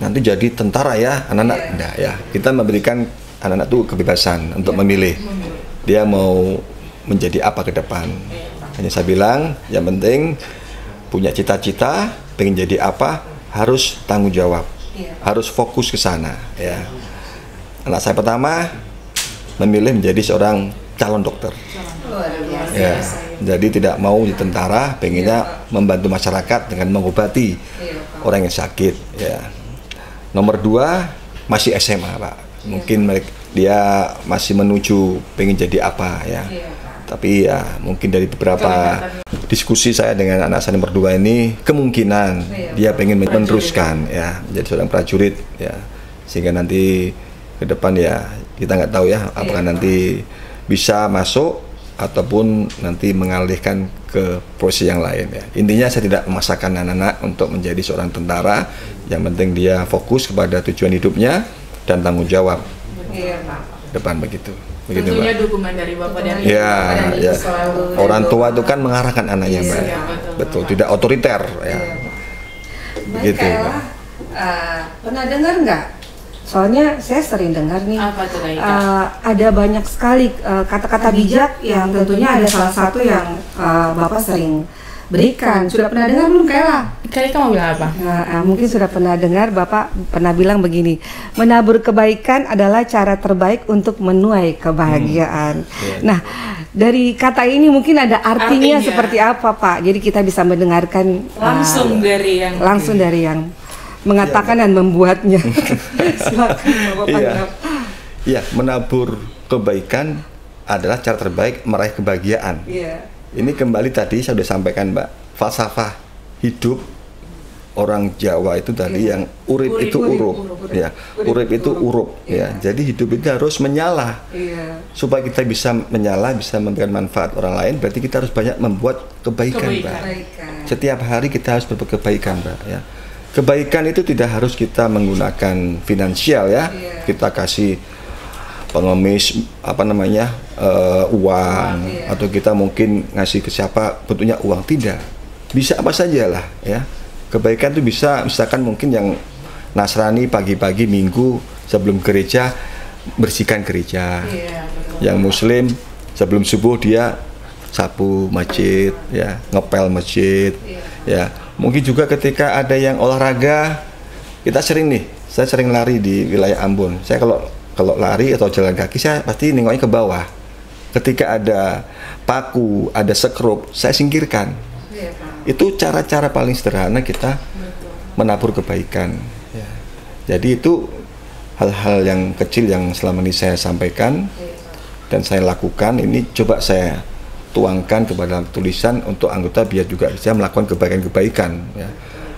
nanti jadi tentara ya anak-anak, enggak ya. Kita memberikan anak-anak itu kebebasan untuk memilih dia mau menjadi apa ke depan. Hanya saya bilang yang penting punya cita-cita, pengen jadi apa, harus tanggung jawab, harus fokus ke sana ya. Anak saya pertama memilih menjadi seorang calon dokter. Ya, jadi tidak mau di tentara, pengennya membantu masyarakat dengan mengobati orang yang sakit. Ya. Nomor 2 masih SMA, Pak. Mungkin dia masih menuju pengen jadi apa ya. Tapi ya mungkin dari beberapa diskusi saya dengan anak saya nomor 2 ini kemungkinan dia pengen meneruskan ya menjadi seorang prajurit ya. Sehingga nanti ke depan ya kita nggak tahu ya apakah nanti bisa masuk ataupun nanti mengalihkan ke profesi yang lain ya. Intinya saya tidak memaksakan anak-anak untuk menjadi seorang tentara. Yang penting dia fokus kepada tujuan hidupnya dan tanggung jawab. Depan begitu. Begitu, Tentunya Mbak. dukungan dari Bapak dan Ibu. Ya, ya. Selalu. Orang tua itu kan mengarahkan anaknya, Mbak. Iya, Betul, tidak otoriter ya. Begitu. Baik, Kayla, pernah dengar nggak? Soalnya saya sering dengar nih, Apa tuh, Kak? ada banyak sekali kata-kata bijak yang tentunya ada salah satu yang Bapak sering berikan. Sudah pernah dengar belum, Kayla? Kayla mau bilang apa? Mungkin sudah pernah dengar, Bapak pernah bilang begini, menabur kebaikan adalah cara terbaik untuk menuai kebahagiaan. Nah, dari kata ini mungkin ada artinya seperti apa, Pak? Jadi kita bisa mendengarkan Langsung dari yang mengatakan dan membuatnya. Silakan Bapak Pangdam. Iya, menabur kebaikan adalah cara terbaik meraih kebahagiaan. Iya. Ini kembali tadi saya sudah sampaikan, Mbak, falsafah hidup orang Jawa itu tadi yang urip itu urup, ya, urip itu urup, ya. Jadi hidup itu harus menyala. Iya. Supaya kita bisa menyala, bisa memberikan manfaat orang lain, berarti kita harus banyak membuat kebaikan, Mbak. Setiap hari kita harus berbuat kebaikan, Mbak, ya. Kebaikan itu tidak harus kita menggunakan finansial ya. Kita kasih pengemis uang atau kita mungkin ngasih ke siapa bentuknya uang, tidak. Bisa apa saja lah ya. Kebaikan itu bisa misalkan mungkin yang Nasrani pagi-pagi Minggu sebelum gereja bersihkan gereja. Yang Muslim sebelum subuh dia sapu masjid ya, ngepel masjid ya. Mungkin juga ketika ada yang olahraga, kita saya sering lari di wilayah Ambon. Saya kalau lari atau jalan kaki, saya pasti nengoknya ke bawah. Ketika ada paku, ada sekrup, saya singkirkan. Itu cara-cara paling sederhana kita menabur kebaikan. Jadi itu hal-hal yang kecil yang selama ini saya sampaikan dan saya lakukan, ini coba saya tuangkan kepada tulisan untuk anggota biar juga bisa melakukan kebaikan-kebaikan. Ya.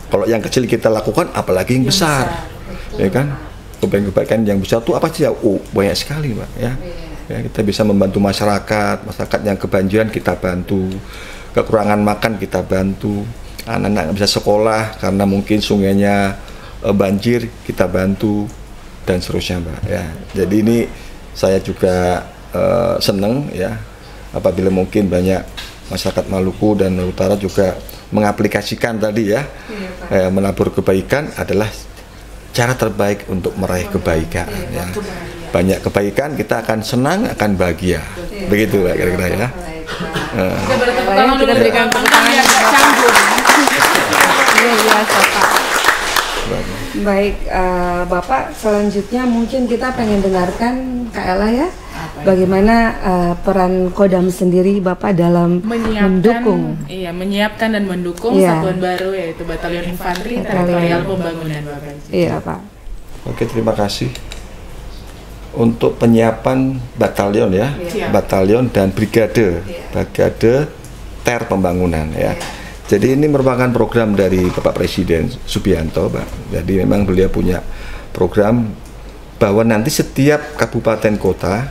Kalau yang kecil kita lakukan, apalagi yang besar, ya kan? Kebaikan-kebaikan yang besar itu apa sih? Banyak sekali, Pak. Ya. Ya, kita bisa membantu masyarakat yang kebanjiran kita bantu, kekurangan makan kita bantu, anak-anak nggak bisa sekolah karena mungkin sungainya banjir kita bantu dan seterusnya, Mbak. Ya. Jadi ini saya juga senang ya. Apabila mungkin banyak masyarakat Maluku dan Maluku Utara juga mengaplikasikan tadi ya, menabur kebaikan adalah cara terbaik untuk meraih kebaikan. Ya. Banyak kebaikan, kita akan senang, akan bahagia. Begitu Pak, kira-kira ya. Kita berikan tepuk tangan yang canggung. Iya, Pak. Baik, Bapak, selanjutnya mungkin kita pengen dengarkan Kak Ella ya. Bagaimana peran Kodam sendiri Bapak dalam mendukung? Iya, menyiapkan dan mendukung satuan baru yaitu Batalion Infanteri Teritorial Pembangunan, Bapak. Iya, Pak. Oke, terima kasih. Untuk penyiapan batalion ya, batalion dan brigade ter pembangunan ya. Jadi ini merupakan program dari Bapak Presiden Subianto, Pak. Jadi memang beliau punya program bahwa nanti setiap kabupaten kota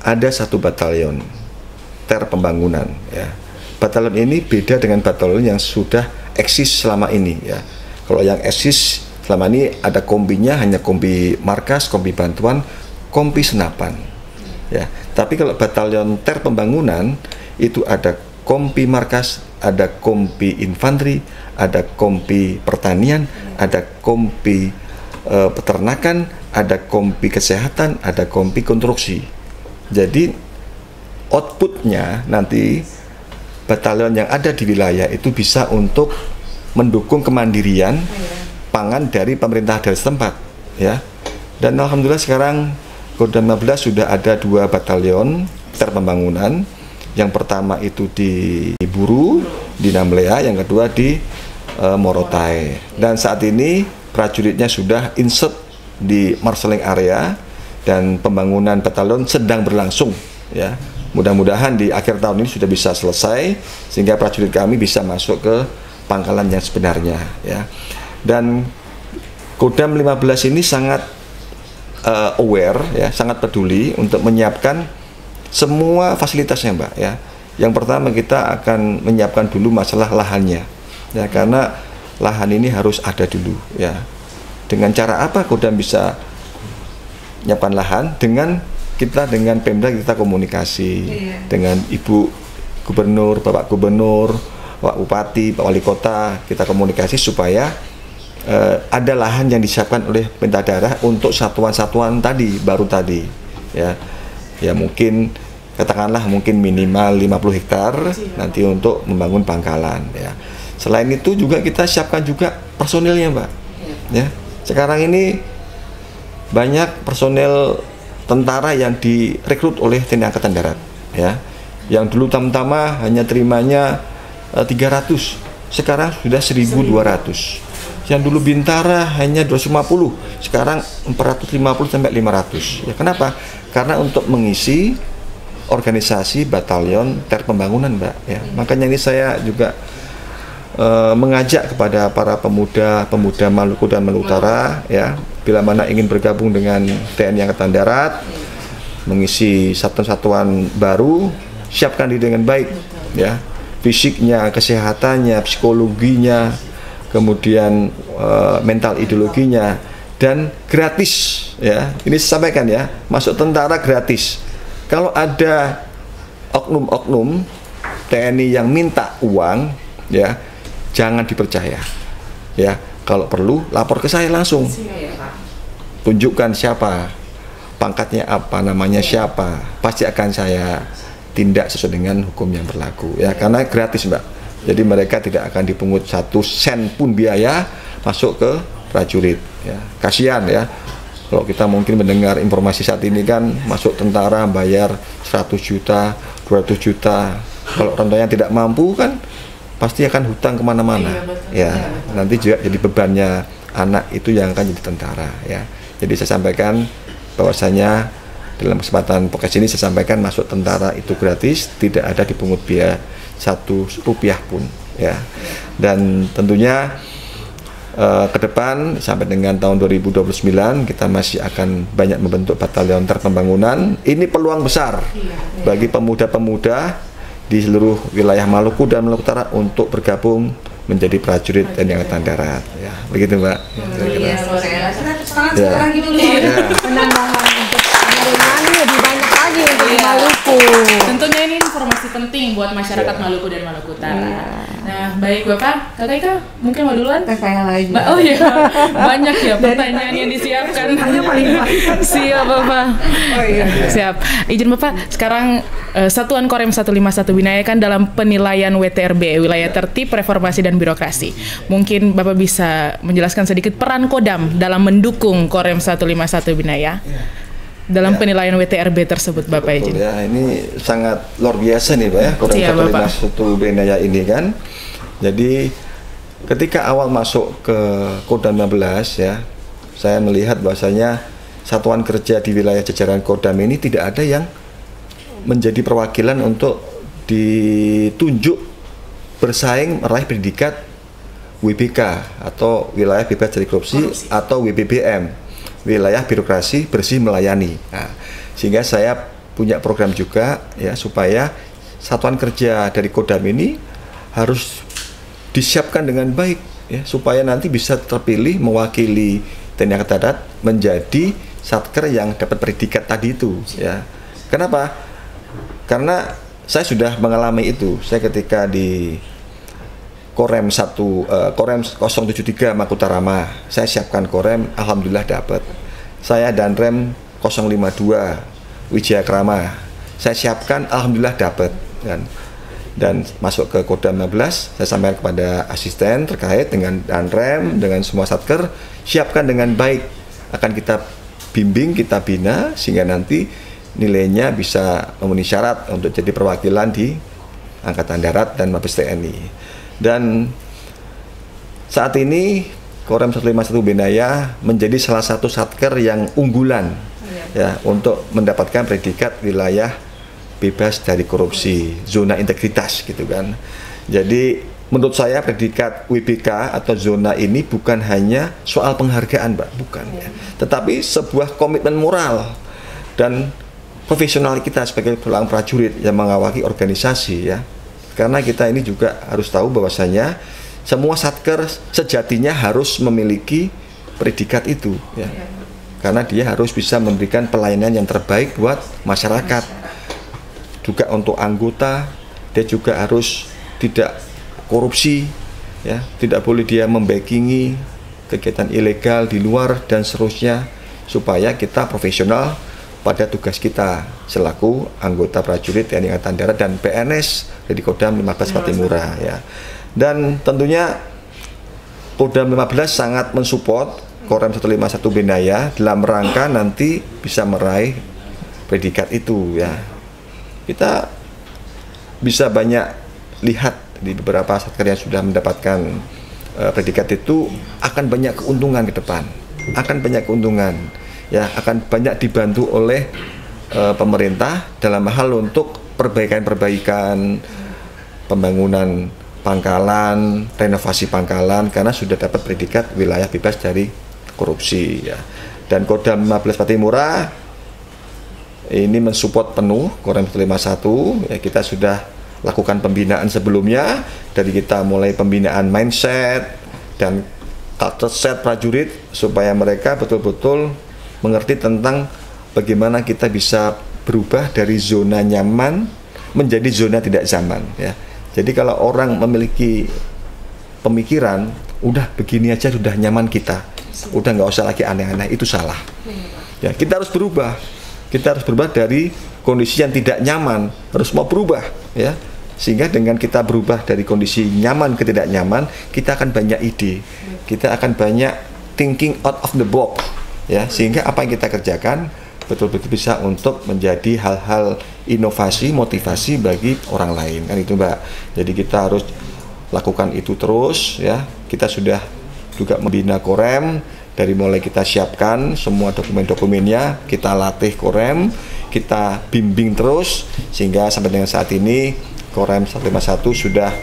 ada satu batalion ter pembangunan ya. Batalion ini beda dengan batalion yang sudah eksis selama ini ya. Kalau yang eksis selama ini ada kombinya, hanya kombi markas, kombi bantuan, kompi senapan ya. Tapi kalau batalion ter pembangunan itu ada kompi markas, ada kompi infanteri, ada kompi pertanian, ada kompi peternakan, ada kompi kesehatan, ada kompi konstruksi. Jadi outputnya nanti batalion yang ada di wilayah itu bisa untuk mendukung kemandirian pangan dari pemerintah daerah setempat ya. Dan alhamdulillah sekarang Kodam 15 sudah ada 2 batalion ter pembangunan. Yang pertama itu di Buru, di Namlea, yang kedua di Morotai. Dan saat ini prajuritnya sudah insert di marshaling area dan pembangunan batalion sedang berlangsung ya. Mudah-mudahan di akhir tahun ini sudah bisa selesai sehingga prajurit kami bisa masuk ke pangkalan yang sebenarnya ya. Dan Kodam 15 ini sangat aware ya, sangat peduli untuk menyiapkan semua fasilitasnya, Mbak ya. Yang pertama kita akan menyiapkan dulu masalah lahannya ya, karena lahan ini harus ada dulu ya. Dengan cara apa Kodam bisa menyiapkan lahan? Dengan Pemda kita komunikasi dengan Ibu Gubernur, Bapak Gubernur, Pak Bupati, Pak Wali Kota, kita komunikasi supaya ada lahan yang disiapkan oleh pemerintah daerah untuk satuan-satuan baru tadi ya. Ya mungkin katakanlah mungkin minimal 50 hektar nanti untuk membangun pangkalan ya. Selain itu juga kita siapkan juga personilnya, Mbak ya. Sekarang ini banyak personel tentara yang direkrut oleh TNI Angkatan Darat ya. Yang dulu tamtama hanya terimanya 300, sekarang sudah 1.200. Yang dulu Bintara hanya 250, sekarang 450 sampai 500. Ya kenapa? Karena untuk mengisi organisasi batalion ter pembangunan, Mbak ya. Makanya ini saya juga mengajak kepada para pemuda Maluku dan Maluku Utara ya, bila mana ingin bergabung dengan TNI Angkatan Darat, mengisi satuan-satuan baru, siapkan diri dengan baik ya. Fisiknya, kesehatannya, psikologinya, kemudian mental ideologinya, dan gratis ya. Ini saya sampaikan ya, masuk tentara gratis. Kalau ada oknum-oknum TNI yang minta uang ya, jangan dipercaya ya. Kalau perlu lapor ke saya langsung, tunjukkan siapa, pangkatnya apa, namanya siapa, pasti akan saya tindak sesuai dengan hukum yang berlaku ya. Karena gratis, Mbak, Jadi mereka tidak akan dipungut 1 sen pun biaya masuk ke prajurit. Ya. Kasihan ya. Kalau kita mungkin mendengar informasi saat ini kan masuk tentara bayar 100 juta, 200 juta. Kalau orang tua yang tidak mampu kan pasti akan hutang kemana-mana. Ya, nanti juga jadi bebannya anak itu yang akan jadi tentara. Ya. Jadi saya sampaikan bahwasanya dalam kesempatan podcast ini saya sampaikan masuk tentara itu gratis, tidak ada dipungut biaya 1 rupiah pun. Ya. Dan tentunya ke depan sampai dengan tahun 2029 kita masih akan banyak membentuk batalion terpembangunan. Ini peluang besar bagi pemuda-pemuda di seluruh wilayah Maluku dan Maluku Utara untuk bergabung menjadi prajurit TNI Angkatan Darat. Ya, begitu Mbak. Sekarang gitu loh. Penambahan untuk penerimaan lebih banyak lagi untuk Maluku. Tentunya ini informasi penting buat masyarakat Maluku dan Maluku Utara. Nah, baik Bapak, Kakak Ika mungkin mau duluan? Saya lagi. Oh iya, banyak ya pertanyaan yang disiapkan. Siap Bapak. Oh iya. Siap. Izin Bapak, sekarang Satuan Korem 151 Binaya kan dalam penilaian WTRB, Wilayah Tertib, Reformasi dan Birokrasi. Mungkin Bapak bisa menjelaskan sedikit peran Kodam dalam mendukung Korem 151 Binaya dalam penilaian WTRB tersebut, Bapak izin. Ya, ini sangat luar biasa nih Pak ya, Korem 151 Binaya ini kan. Jadi ketika awal masuk ke Kodam 15 ya, saya melihat bahwasanya satuan kerja di wilayah jajaran Kodam ini tidak ada yang menjadi perwakilan untuk ditunjuk bersaing meraih predikat WBK atau wilayah bebas dari korupsi atau WBBM, wilayah birokrasi bersih melayani. Nah, sehingga saya punya program juga ya supaya satuan kerja dari Kodam ini harus disiapkan dengan baik ya supaya nanti bisa terpilih mewakili TNI Angkatan Darat menjadi satker yang dapat predikat tadi itu ya. Kenapa? Karena saya sudah mengalami itu. Saya ketika di Korem 073 Makutarama, saya siapkan Korem, alhamdulillah dapat. Saya dan Rem 052 Wijaya Krama, saya siapkan, alhamdulillah dapat. Dan masuk ke Kodam 15, saya sampaikan kepada asisten terkait dengan Danrem, dengan semua satker, siapkan dengan baik. Akan kita bimbing, kita bina, sehingga nanti nilainya bisa memenuhi syarat untuk jadi perwakilan di Angkatan Darat dan Mabes TNI. Dan saat ini Korem 151 Binaya menjadi salah satu satker yang unggulan ya untuk mendapatkan predikat wilayah bebas dari korupsi, zona integritas gitu kan. Jadi menurut saya predikat WBK atau zona ini bukan hanya soal penghargaan, Mbak, bukan ya. Tetapi sebuah komitmen moral dan profesional kita sebagai seorang prajurit yang mengawaki organisasi ya. Karena kita ini juga harus tahu bahwasanya semua satker sejatinya harus memiliki predikat itu ya. Karena dia harus bisa memberikan pelayanan yang terbaik buat masyarakat. Juga untuk anggota, dia juga harus tidak korupsi ya, tidak boleh dia membackingi kegiatan ilegal di luar dan seterusnya supaya kita profesional pada tugas kita selaku anggota prajurit TNI Angkatan Darat dan PNS dari Kodam 15 Patimura ya. Dan tentunya Kodam 15 sangat mensupport Korem 151 Binaya dalam rangka nanti bisa meraih predikat itu ya. Kita bisa banyak lihat di beberapa satker yang sudah mendapatkan predikat itu akan banyak keuntungan ke depan, akan banyak keuntungan. Ya, akan banyak dibantu oleh pemerintah dalam hal untuk perbaikan-perbaikan, pembangunan pangkalan, renovasi pangkalan karena sudah dapat predikat wilayah bebas dari korupsi ya. Dan Kodam 15 Patimura ini mensupport penuh Korem 151 ya, kita sudah lakukan pembinaan sebelumnya dari kita mulai pembinaan mindset dan culture set prajurit supaya mereka betul-betul mengerti tentang bagaimana kita bisa berubah dari zona nyaman menjadi zona tidak zaman ya. Jadi kalau orang memiliki pemikiran udah begini aja sudah nyaman kita, udah nggak usah lagi aneh-aneh, itu salah ya. Kita harus berubah, kita harus berubah dari kondisi yang tidak nyaman, harus mau berubah ya. Sehingga dengan kita berubah dari kondisi nyaman ke tidak nyaman, kita akan banyak ide, kita akan banyak thinking out of the box, ya. Sehingga apa yang kita kerjakan betul-betul bisa untuk menjadi hal-hal inovasi, motivasi bagi orang lain, kan itu Mbak. Jadi kita harus lakukan itu terus, ya. Kita sudah juga membina Korem, dari mulai kita siapkan semua dokumen-dokumennya, kita latih Korem, kita bimbing terus, sehingga sampai dengan saat ini Korem 151 sudah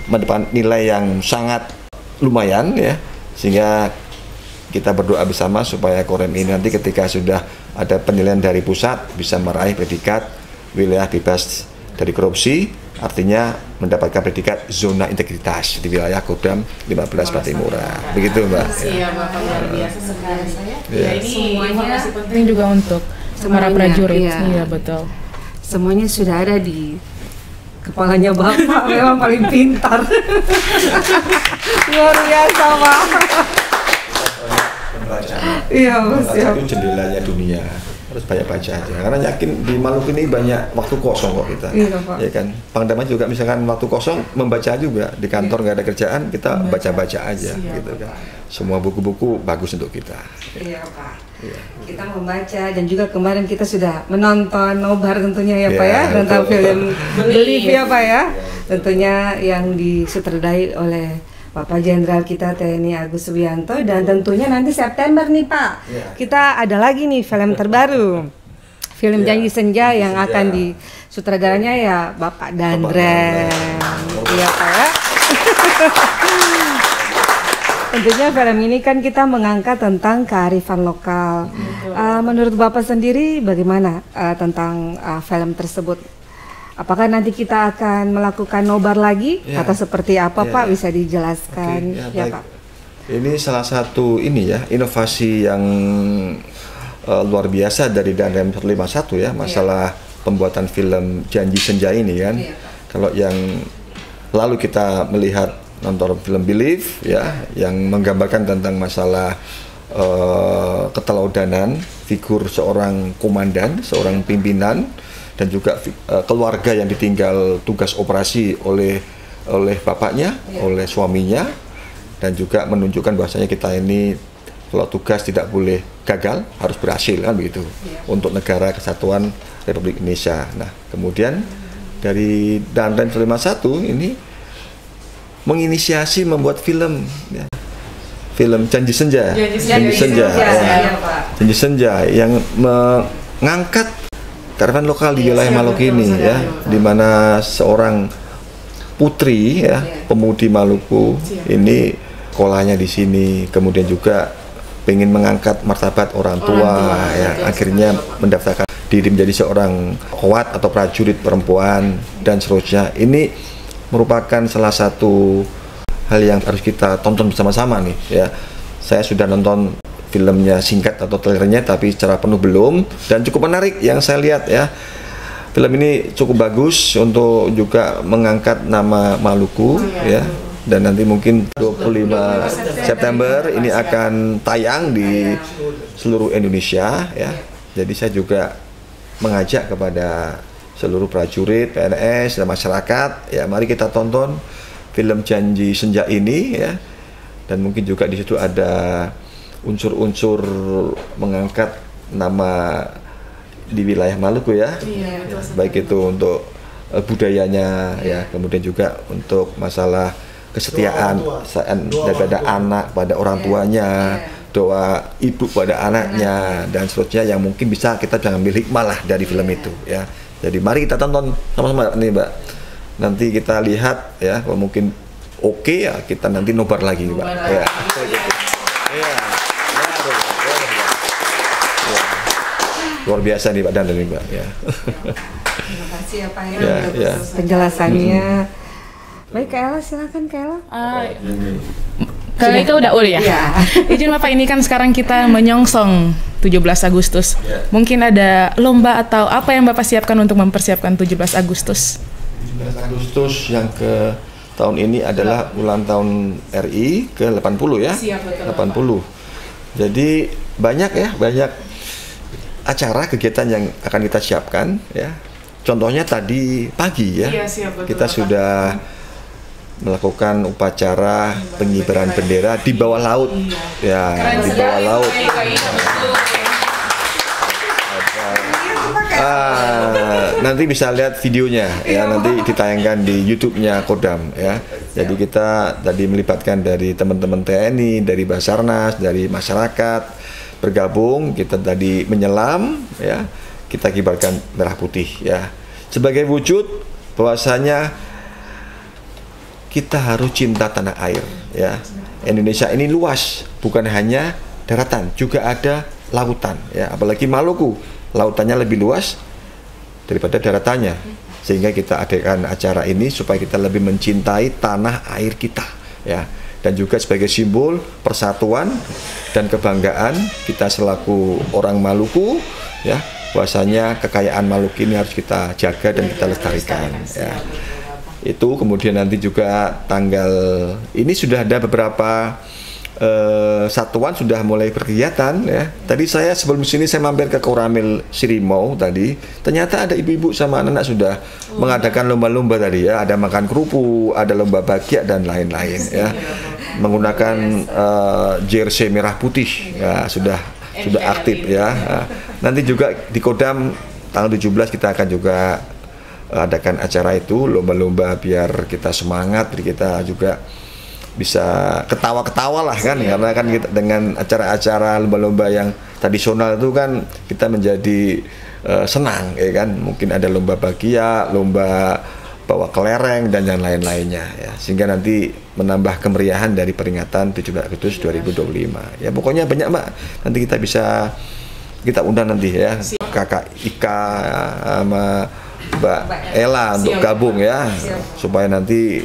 mendapat nilai yang sangat lumayan, ya, sehingga kita berdoa bersama supaya Korem ini nanti ketika sudah ada penilaian dari pusat bisa meraih predikat wilayah bebas dari korupsi, artinya mendapatkan predikat zona integritas di wilayah Kodam 15 Patimura. Begitu Mbak. Iya Bapak, luar biasa sekali. Ya. Ini informasi penting juga untuk para prajurit. Iya betul. Semuanya sudah ada di kepalanya Bapak, memang paling pintar. Luar biasa Pak. Iya Mas. Itu jendelanya dunia. Harus banyak baca aja. Karena yakin di Maluku ini banyak waktu kosong kok kita. Iya Pak. Ya kan. Pangdam juga misalkan waktu kosong membaca juga. Di kantor nggak ada kerjaan, kita baca-baca aja gitu kan. Semua buku-buku bagus untuk kita. Iya Pak. Kita membaca dan juga kemarin kita sudah menonton nobar tentunya ya Pak ya, tentang film Belief ya Pak ya. Tentunya yang disutradai oleh Bapak Jenderal kita TNI Agus Subianto, dan tentunya nanti September nih Pak, kita ada lagi nih film terbaru, film Janji Senja yang akan disutradaranya ya Bapak Dandren. Iya Pak ya. Tentunya film ini kan kita mengangkat tentang kearifan lokal. Menurut Bapak sendiri bagaimana tentang film tersebut? Apakah nanti kita akan melakukan nobar lagi atau seperti apa Pak? Bisa dijelaskan Pak? Ini salah satu inovasi yang luar biasa dari Dandren 151 ya, masalah pembuatan film Janji Senja ini kan. Kalau yang lalu kita melihat nonton film Belief ya, yang menggambarkan tentang masalah keteladanan figur seorang komandan, seorang pimpinan, dan juga keluarga yang ditinggal tugas operasi oleh bapaknya, oleh suaminya, dan juga menunjukkan bahwasanya kita ini kalau tugas tidak boleh gagal, harus berhasil kan begitu, untuk negara kesatuan Republik Indonesia. Nah, kemudian dari Dandren 151 ini menginisiasi membuat film ya. Film Janji Senja. Janji Senja yang mengangkat kearifan lokal di wilayah Maluku ini ya, di mana seorang putri ya, pemudi Maluku ini sekolahnya di sini, kemudian juga pengen mengangkat martabat orang tua ya, akhirnya mendaftarkan diri menjadi seorang kowat atau prajurit perempuan dan seterusnya. Ini merupakan salah satu hal yang harus kita tonton bersama-sama nih ya. Saya sudah nonton filmnya singkat atau trailernya, tapi secara penuh belum, dan cukup menarik yang saya lihat ya. Film ini cukup bagus untuk juga mengangkat nama Maluku ya. Dan nanti mungkin 25 September ini akan tayang di seluruh Indonesia ya. Jadi saya juga mengajak kepada seluruh prajurit, PNS, dan masyarakat ya, mari kita tonton film Janji Senja ini ya. Dan mungkin juga di situ ada unsur-unsur mengangkat nama di wilayah Maluku ya. Baik itu untuk budayanya ya, kemudian juga untuk masalah kesetiaan daripada anak pada orang tuanya, doa ibu pada anaknya, dan seterusnya yang mungkin bisa kita ambil hikmah lah dari film itu ya. Jadi mari kita tonton sama-sama nih Mbak. Nanti kita lihat ya, kalau mungkin oke ya kita nanti nobar lagi Mbak. Ya. Luar biasa nih Pak Dan nih Mbak ya. Terima kasih ya Pak ya, penjelasannya. Baik Kak Ella, silakan Kak Ella. Kalau itu udah ya. Izin Bapak, ini kan sekarang kita menyongsong 17 Agustus. Mungkin ada lomba atau apa yang Bapak siapkan untuk mempersiapkan 17 Agustus? 17 Agustus yang ke tahun ini adalah ulang tahun RI ke-80 ya. 80. Jadi banyak acara kegiatan yang akan kita siapkan ya. contohnya tadi pagi ya, Iya, siap, betul, kita Bapak. sudah melakukan upacara pengibaran bendera di bawah laut, ya di bawah laut. Nanti bisa lihat videonya ya, nanti ditayangkan di YouTube-nya Kodam ya. Jadi kita tadi melibatkan dari teman-teman TNI, dari Basarnas, dari masyarakat bergabung. Kita tadi menyelam ya, kita kibarkan merah putih ya, sebagai wujud bahwasanya kita harus cinta tanah air ya. Indonesia ini luas, bukan hanya daratan, juga ada lautan ya. Apalagi Maluku, lautannya lebih luas daripada daratannya, sehingga kita adakan acara ini supaya kita lebih mencintai tanah air kita ya, dan juga sebagai simbol persatuan dan kebanggaan kita selaku orang Maluku ya, bahwasanya kekayaan Maluku ini harus kita jaga dan kita lestarikan ya. Itu kemudian nanti juga tanggal ini sudah ada beberapa satuan sudah mulai berkegiatan ya. Tadi saya sebelum sini saya mampir ke Koramil Sirimau tadi, ternyata ada ibu-ibu sama anak-anak sudah mengadakan lomba-lomba tadi ya, ada makan kerupuk, ada lomba bagiak dan lain-lain ya, menggunakan jersey merah putih ya, sudah aktif ya. Nanti juga di Kodam tanggal 17 kita akan juga adakan acara itu, lomba-lomba biar kita semangat, biar kita juga bisa ketawa-ketawa lah kan, karena kan kita dengan acara-acara lomba-lomba yang tradisional itu kan kita menjadi senang ya kan. Mungkin ada lomba bagia, lomba bawa kelereng dan yang lain-lainnya ya, sehingga nanti menambah kemeriahan dari peringatan 17 Agustus 2025 ya. Pokoknya banyak Mbak, nanti kita undang nanti ya Kakak Ika sama Mbak Ella untuk gabung ya, supaya nanti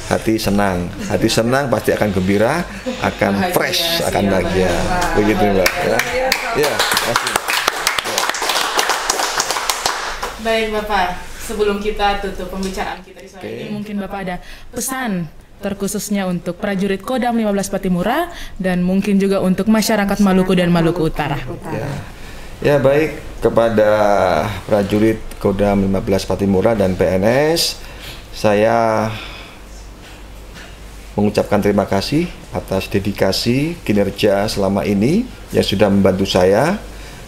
hati senang pasti akan gembira, akan fresh, akan bahagia. Begitu Mbak ya. Ya, makasih. Baik Bapak, sebelum kita tutup pembicaraan kita di sore ini, mungkin Bapak ada pesan terkhususnya untuk prajurit Kodam 15 Patimura dan mungkin juga untuk masyarakat Maluku dan Maluku Utara. Ya baik, kepada prajurit Kodam 15 Patimura dan PNS, saya mengucapkan terima kasih atas dedikasi kinerja selama ini yang sudah membantu saya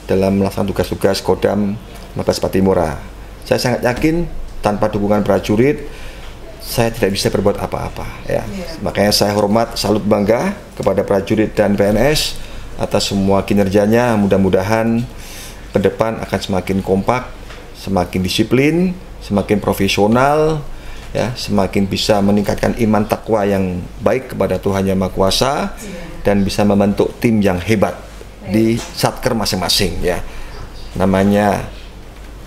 dalam melaksanakan tugas-tugas Kodam 15 Patimura. Saya sangat yakin tanpa dukungan prajurit saya tidak bisa berbuat apa-apa ya. Makanya saya hormat, salut, bangga kepada prajurit dan PNS atas semua kinerjanya. Mudah-mudahan ke depan akan semakin kompak, semakin disiplin, semakin profesional ya, semakin bisa meningkatkan iman takwa yang baik kepada Tuhan Yang Maha Kuasa dan bisa membentuk tim yang hebat di satker masing-masing ya. Namanya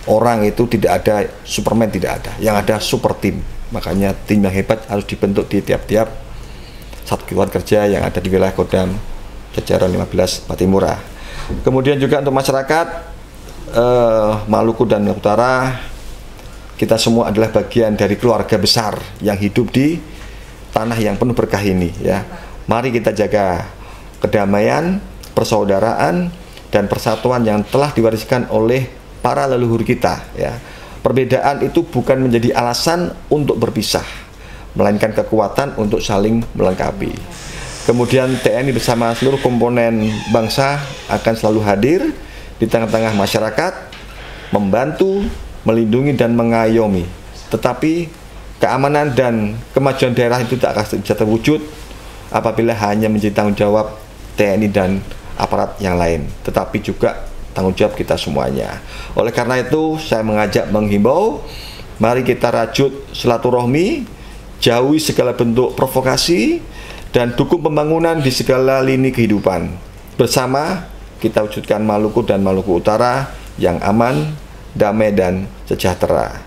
orang itu tidak ada Superman, tidak ada, yang ada super tim. Makanya tim yang hebat harus dibentuk di tiap-tiap satuan kerja yang ada di wilayah Kodam jajaran 15 Patimura. Kemudian juga untuk masyarakat Maluku dan Maluku Utara, kita semua adalah bagian dari keluarga besar yang hidup di tanah yang penuh berkah ini ya. Mari kita jaga kedamaian, persaudaraan dan persatuan yang telah diwariskan oleh para leluhur kita ya. Perbedaan itu bukan menjadi alasan untuk berpisah, melainkan kekuatan untuk saling melengkapi. Kemudian TNI bersama seluruh komponen bangsa akan selalu hadir di tengah-tengah masyarakat, membantu, melindungi dan mengayomi. Tetapi keamanan dan kemajuan daerah itu tak akan bisa terwujud apabila hanya menjadi tanggung jawab TNI dan aparat yang lain, tetapi juga tanggung jawab kita semuanya. Oleh karena itu saya menghimbau, mari kita rajut silaturahmi, jauhi segala bentuk provokasi dan dukung pembangunan di segala lini kehidupan. Bersama kita wujudkan Maluku dan Maluku Utara yang aman, damai dan sejahtera.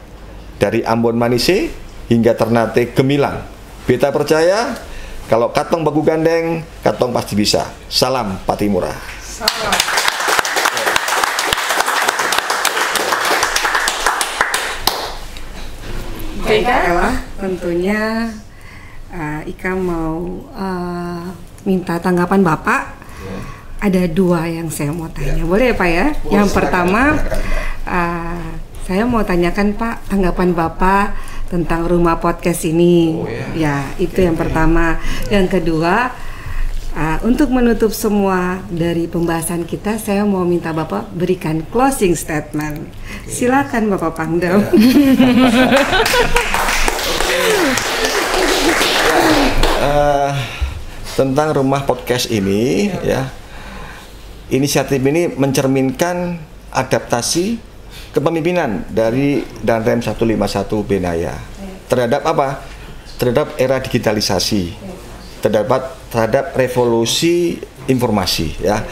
Dari Ambon Manise hingga Ternate Gemilang, beta percaya kalau katong baku gandeng, katong pasti bisa. Salam Patimura. Salam. Ika, tentunya Ika mau minta tanggapan Bapak. Ada dua yang saya mau tanya, boleh ya Pak ya? Yang pertama, saya mau tanyakan Pak, tanggapan Bapak tentang rumah podcast ini. Ya, itu yang pertama. Yang kedua, untuk menutup semua dari pembahasan kita, saya mau minta Bapak berikan closing statement. Silakan Bapak Pangdam. Tentang rumah podcast ini, ya, inisiatif ini mencerminkan adaptasi kepemimpinan dari Danrem 151 Benaya terhadap apa? Terhadap era digitalisasi, terhadap revolusi informasi, ya.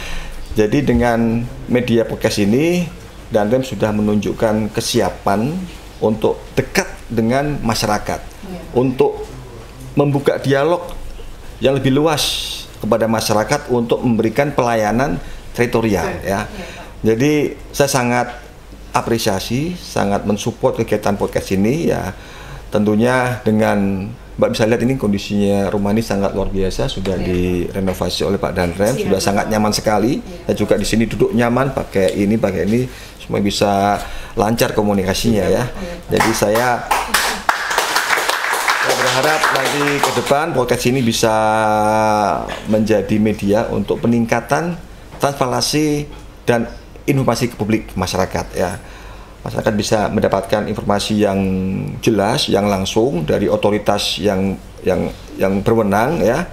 Jadi dengan media podcast ini, Danrem sudah menunjukkan kesiapan untuk dekat dengan masyarakat, untuk membuka dialog yang lebih luas kepada masyarakat untuk memberikan pelayanan teritorial, ya. Jadi saya sangat apresiasi, sangat mensupport kegiatan podcast ini, ya. Tentunya dengan Mbak bisa lihat ini kondisinya rumah ini sangat luar biasa, sudah direnovasi oleh Pak Danrem, sudah sangat nyaman sekali. Saya juga di sini duduk nyaman, pakai ini, semua bisa lancar komunikasinya, ya. Jadi saya berharap nanti ke depan podcast ini bisa menjadi media untuk peningkatan transparansi dan informasi ke publik masyarakat, ya. Masyarakat bisa mendapatkan informasi yang jelas, yang langsung dari otoritas yang berwenang, ya,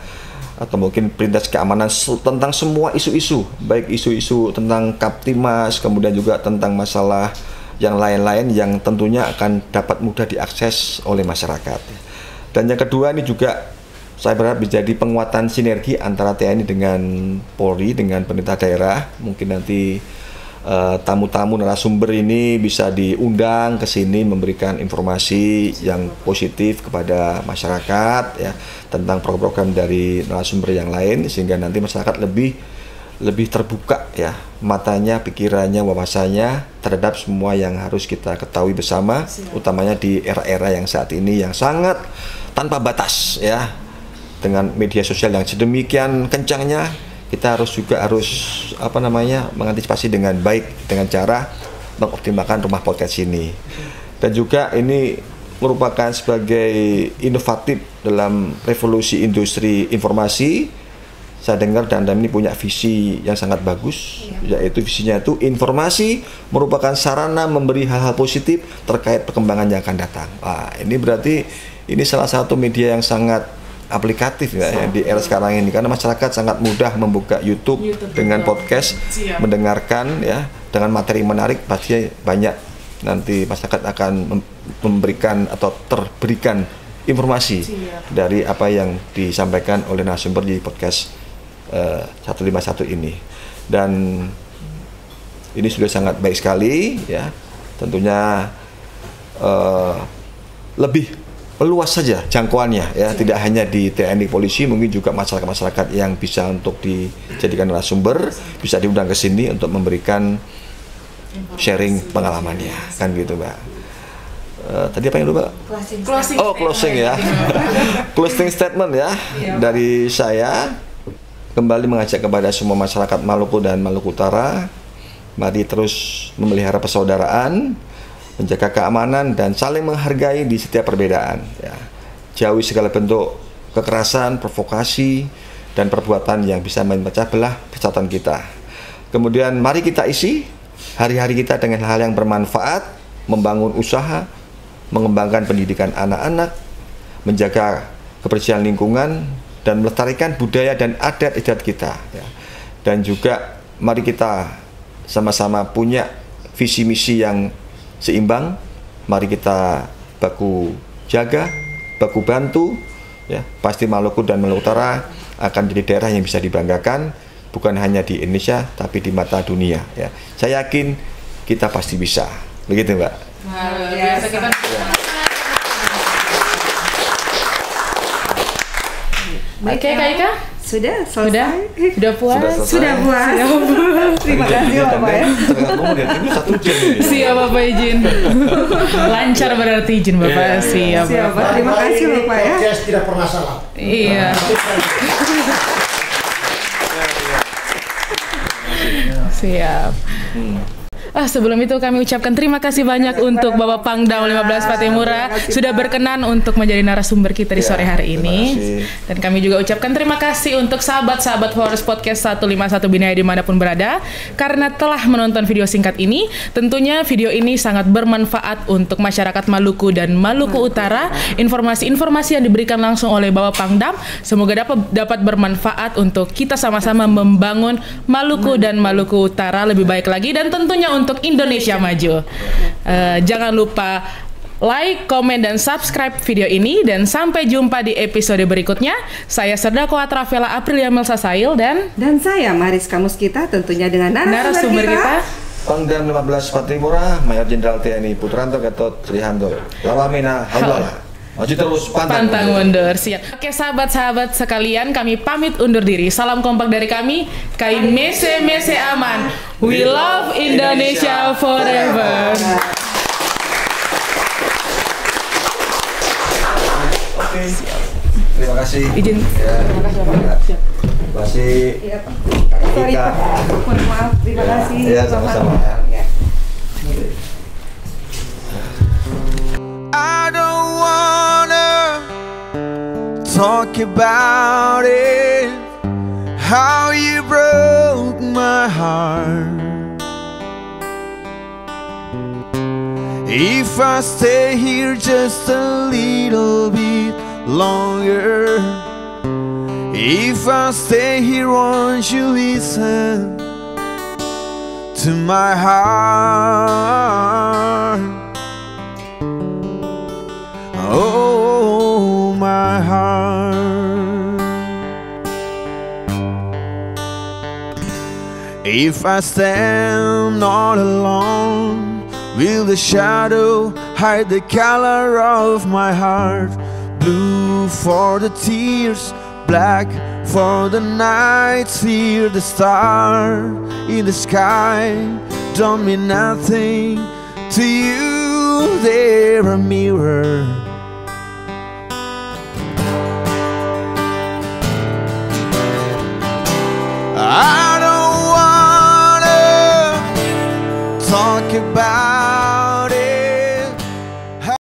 atau mungkin perintah keamanan tentang semua isu-isu, baik isu-isu tentang Kaptimas, kemudian juga tentang masalah yang lain-lain yang tentunya akan dapat mudah diakses oleh masyarakat. Dan yang kedua ini juga saya berharap menjadi penguatan sinergi antara TNI dengan Polri, dengan pemerintah daerah. Mungkin nanti tamu-tamu narasumber ini bisa diundang ke sini memberikan informasi yang positif kepada masyarakat, ya, tentang program-program dari narasumber yang lain, sehingga nanti masyarakat lebih terbuka, ya, matanya, pikirannya, wawasannya terhadap semua yang harus kita ketahui bersama, utamanya di era-era yang saat ini yang sangat tanpa batas, ya, dengan media sosial yang sedemikian kencangnya. Kita harus mengantisipasi dengan baik dengan cara mengoptimalkan rumah podcast ini. Dan juga ini merupakan sebagai inovatif dalam revolusi industri informasi. Saya dengar Danrem ini punya visi yang sangat bagus, yaitu visinya itu informasi merupakan sarana memberi hal-hal positif terkait perkembangan yang akan datang. Ini berarti ini salah satu media yang sangat aplikatif, ya, di era sekarang ini, karena masyarakat sangat mudah membuka YouTube dengan podcast, mendengarkan, ya, dengan materi menarik, pasti banyak nanti masyarakat akan memberikan atau terberikan informasi dari apa yang disampaikan oleh narasumber di podcast 151 ini. Dan ini sudah sangat baik sekali, ya, tentunya lebih luas saja jangkauannya, ya, tidak hanya di TNI Polisi, mungkin juga masyarakat-masyarakat yang bisa untuk dijadikan narasumber bisa diundang ke sini untuk memberikan sharing pengalamannya, kan gitu, Mbak. Tadi apa yang dulu, Mbak? Closing ya. Closing statement, ya, dari saya kembali mengajak kepada semua masyarakat Maluku dan Maluku Utara, mari terus memelihara persaudaraan, menjaga keamanan dan saling menghargai di setiap perbedaan, ya. Jauhi segala bentuk kekerasan, provokasi, dan perbuatan yang bisa memecah belah persatuan kita. Kemudian mari kita isi hari-hari kita dengan hal yang bermanfaat, membangun usaha, mengembangkan pendidikan anak-anak, menjaga kebersihan lingkungan, dan melestarikan budaya dan adat istiadat kita, ya. Dan juga mari kita sama-sama punya visi misi yang seimbang. Mari kita baku jaga, baku bantu, ya. Pasti Maluku dan Maluku Utara akan jadi daerah yang bisa dibanggakan, bukan hanya di Indonesia tapi di mata dunia, ya. Saya yakin kita pasti bisa, begitu, Mbak. Biasa kita. Oke, Kak Ika? Sudah selesai? Sudah puas? Sudah puas. Terima kasih Bapak, ya. Siap Bapak, izin. Lancar berarti izin Bapak. Siap Bapak. Terima kasih Bapak, ya. Podcast tidak pernah salah. Iya. Siap. Sebelum itu kami ucapkan terima kasih banyak untuk Bapak Pangdam 15 Patimura sudah berkenan untuk menjadi narasumber kita di sore hari ini. Dan kami juga ucapkan terima kasih untuk sahabat-sahabat Forbes Podcast 151 Binaya dimanapun berada karena telah menonton video singkat ini. Tentunya video ini sangat bermanfaat untuk masyarakat Maluku dan Maluku Utara. Informasi-informasi yang diberikan langsung oleh Bapak Pangdam semoga dapat bermanfaat untuk kita sama-sama membangun Maluku dan Maluku Utara lebih baik lagi dan tentunya untuk Indonesia maju. Jangan lupa like, komen, dan subscribe video ini dan sampai jumpa di episode berikutnya. Saya Serdako Atrafela Aprilia Melsasail dan saya Mariska Muskita tentunya dengan narasumber kita Pangdam 15 Patimura Mayor Jenderal TNI Putranto Gatot Trihanto. Lamina Hamdallah. Maju terus, pantang mundur. Siap. Oke sahabat-sahabat sekalian, kami pamit undur diri. Salam kompak dari kami. Kai mese mese aman. We love Indonesia forever. Oke. Terima kasih. Izin. Ya. Terima kasih Bapak. Terima kasih. Iya Pak. Sorry Pak. Mohon maaf. Terima kasih. Ya, sama-sama. Ya. I don't wanna talk about it, how you broke my heart. If I stay here just a little bit longer, if I stay here, won't you listen to my heart? Oh, my heart. If I stand all alone, will the shadow hide the color of my heart? Blue for the tears, black for the nights, fear the star in the sky don't mean nothing to you. They're a mirror. I don't wanna talk about it.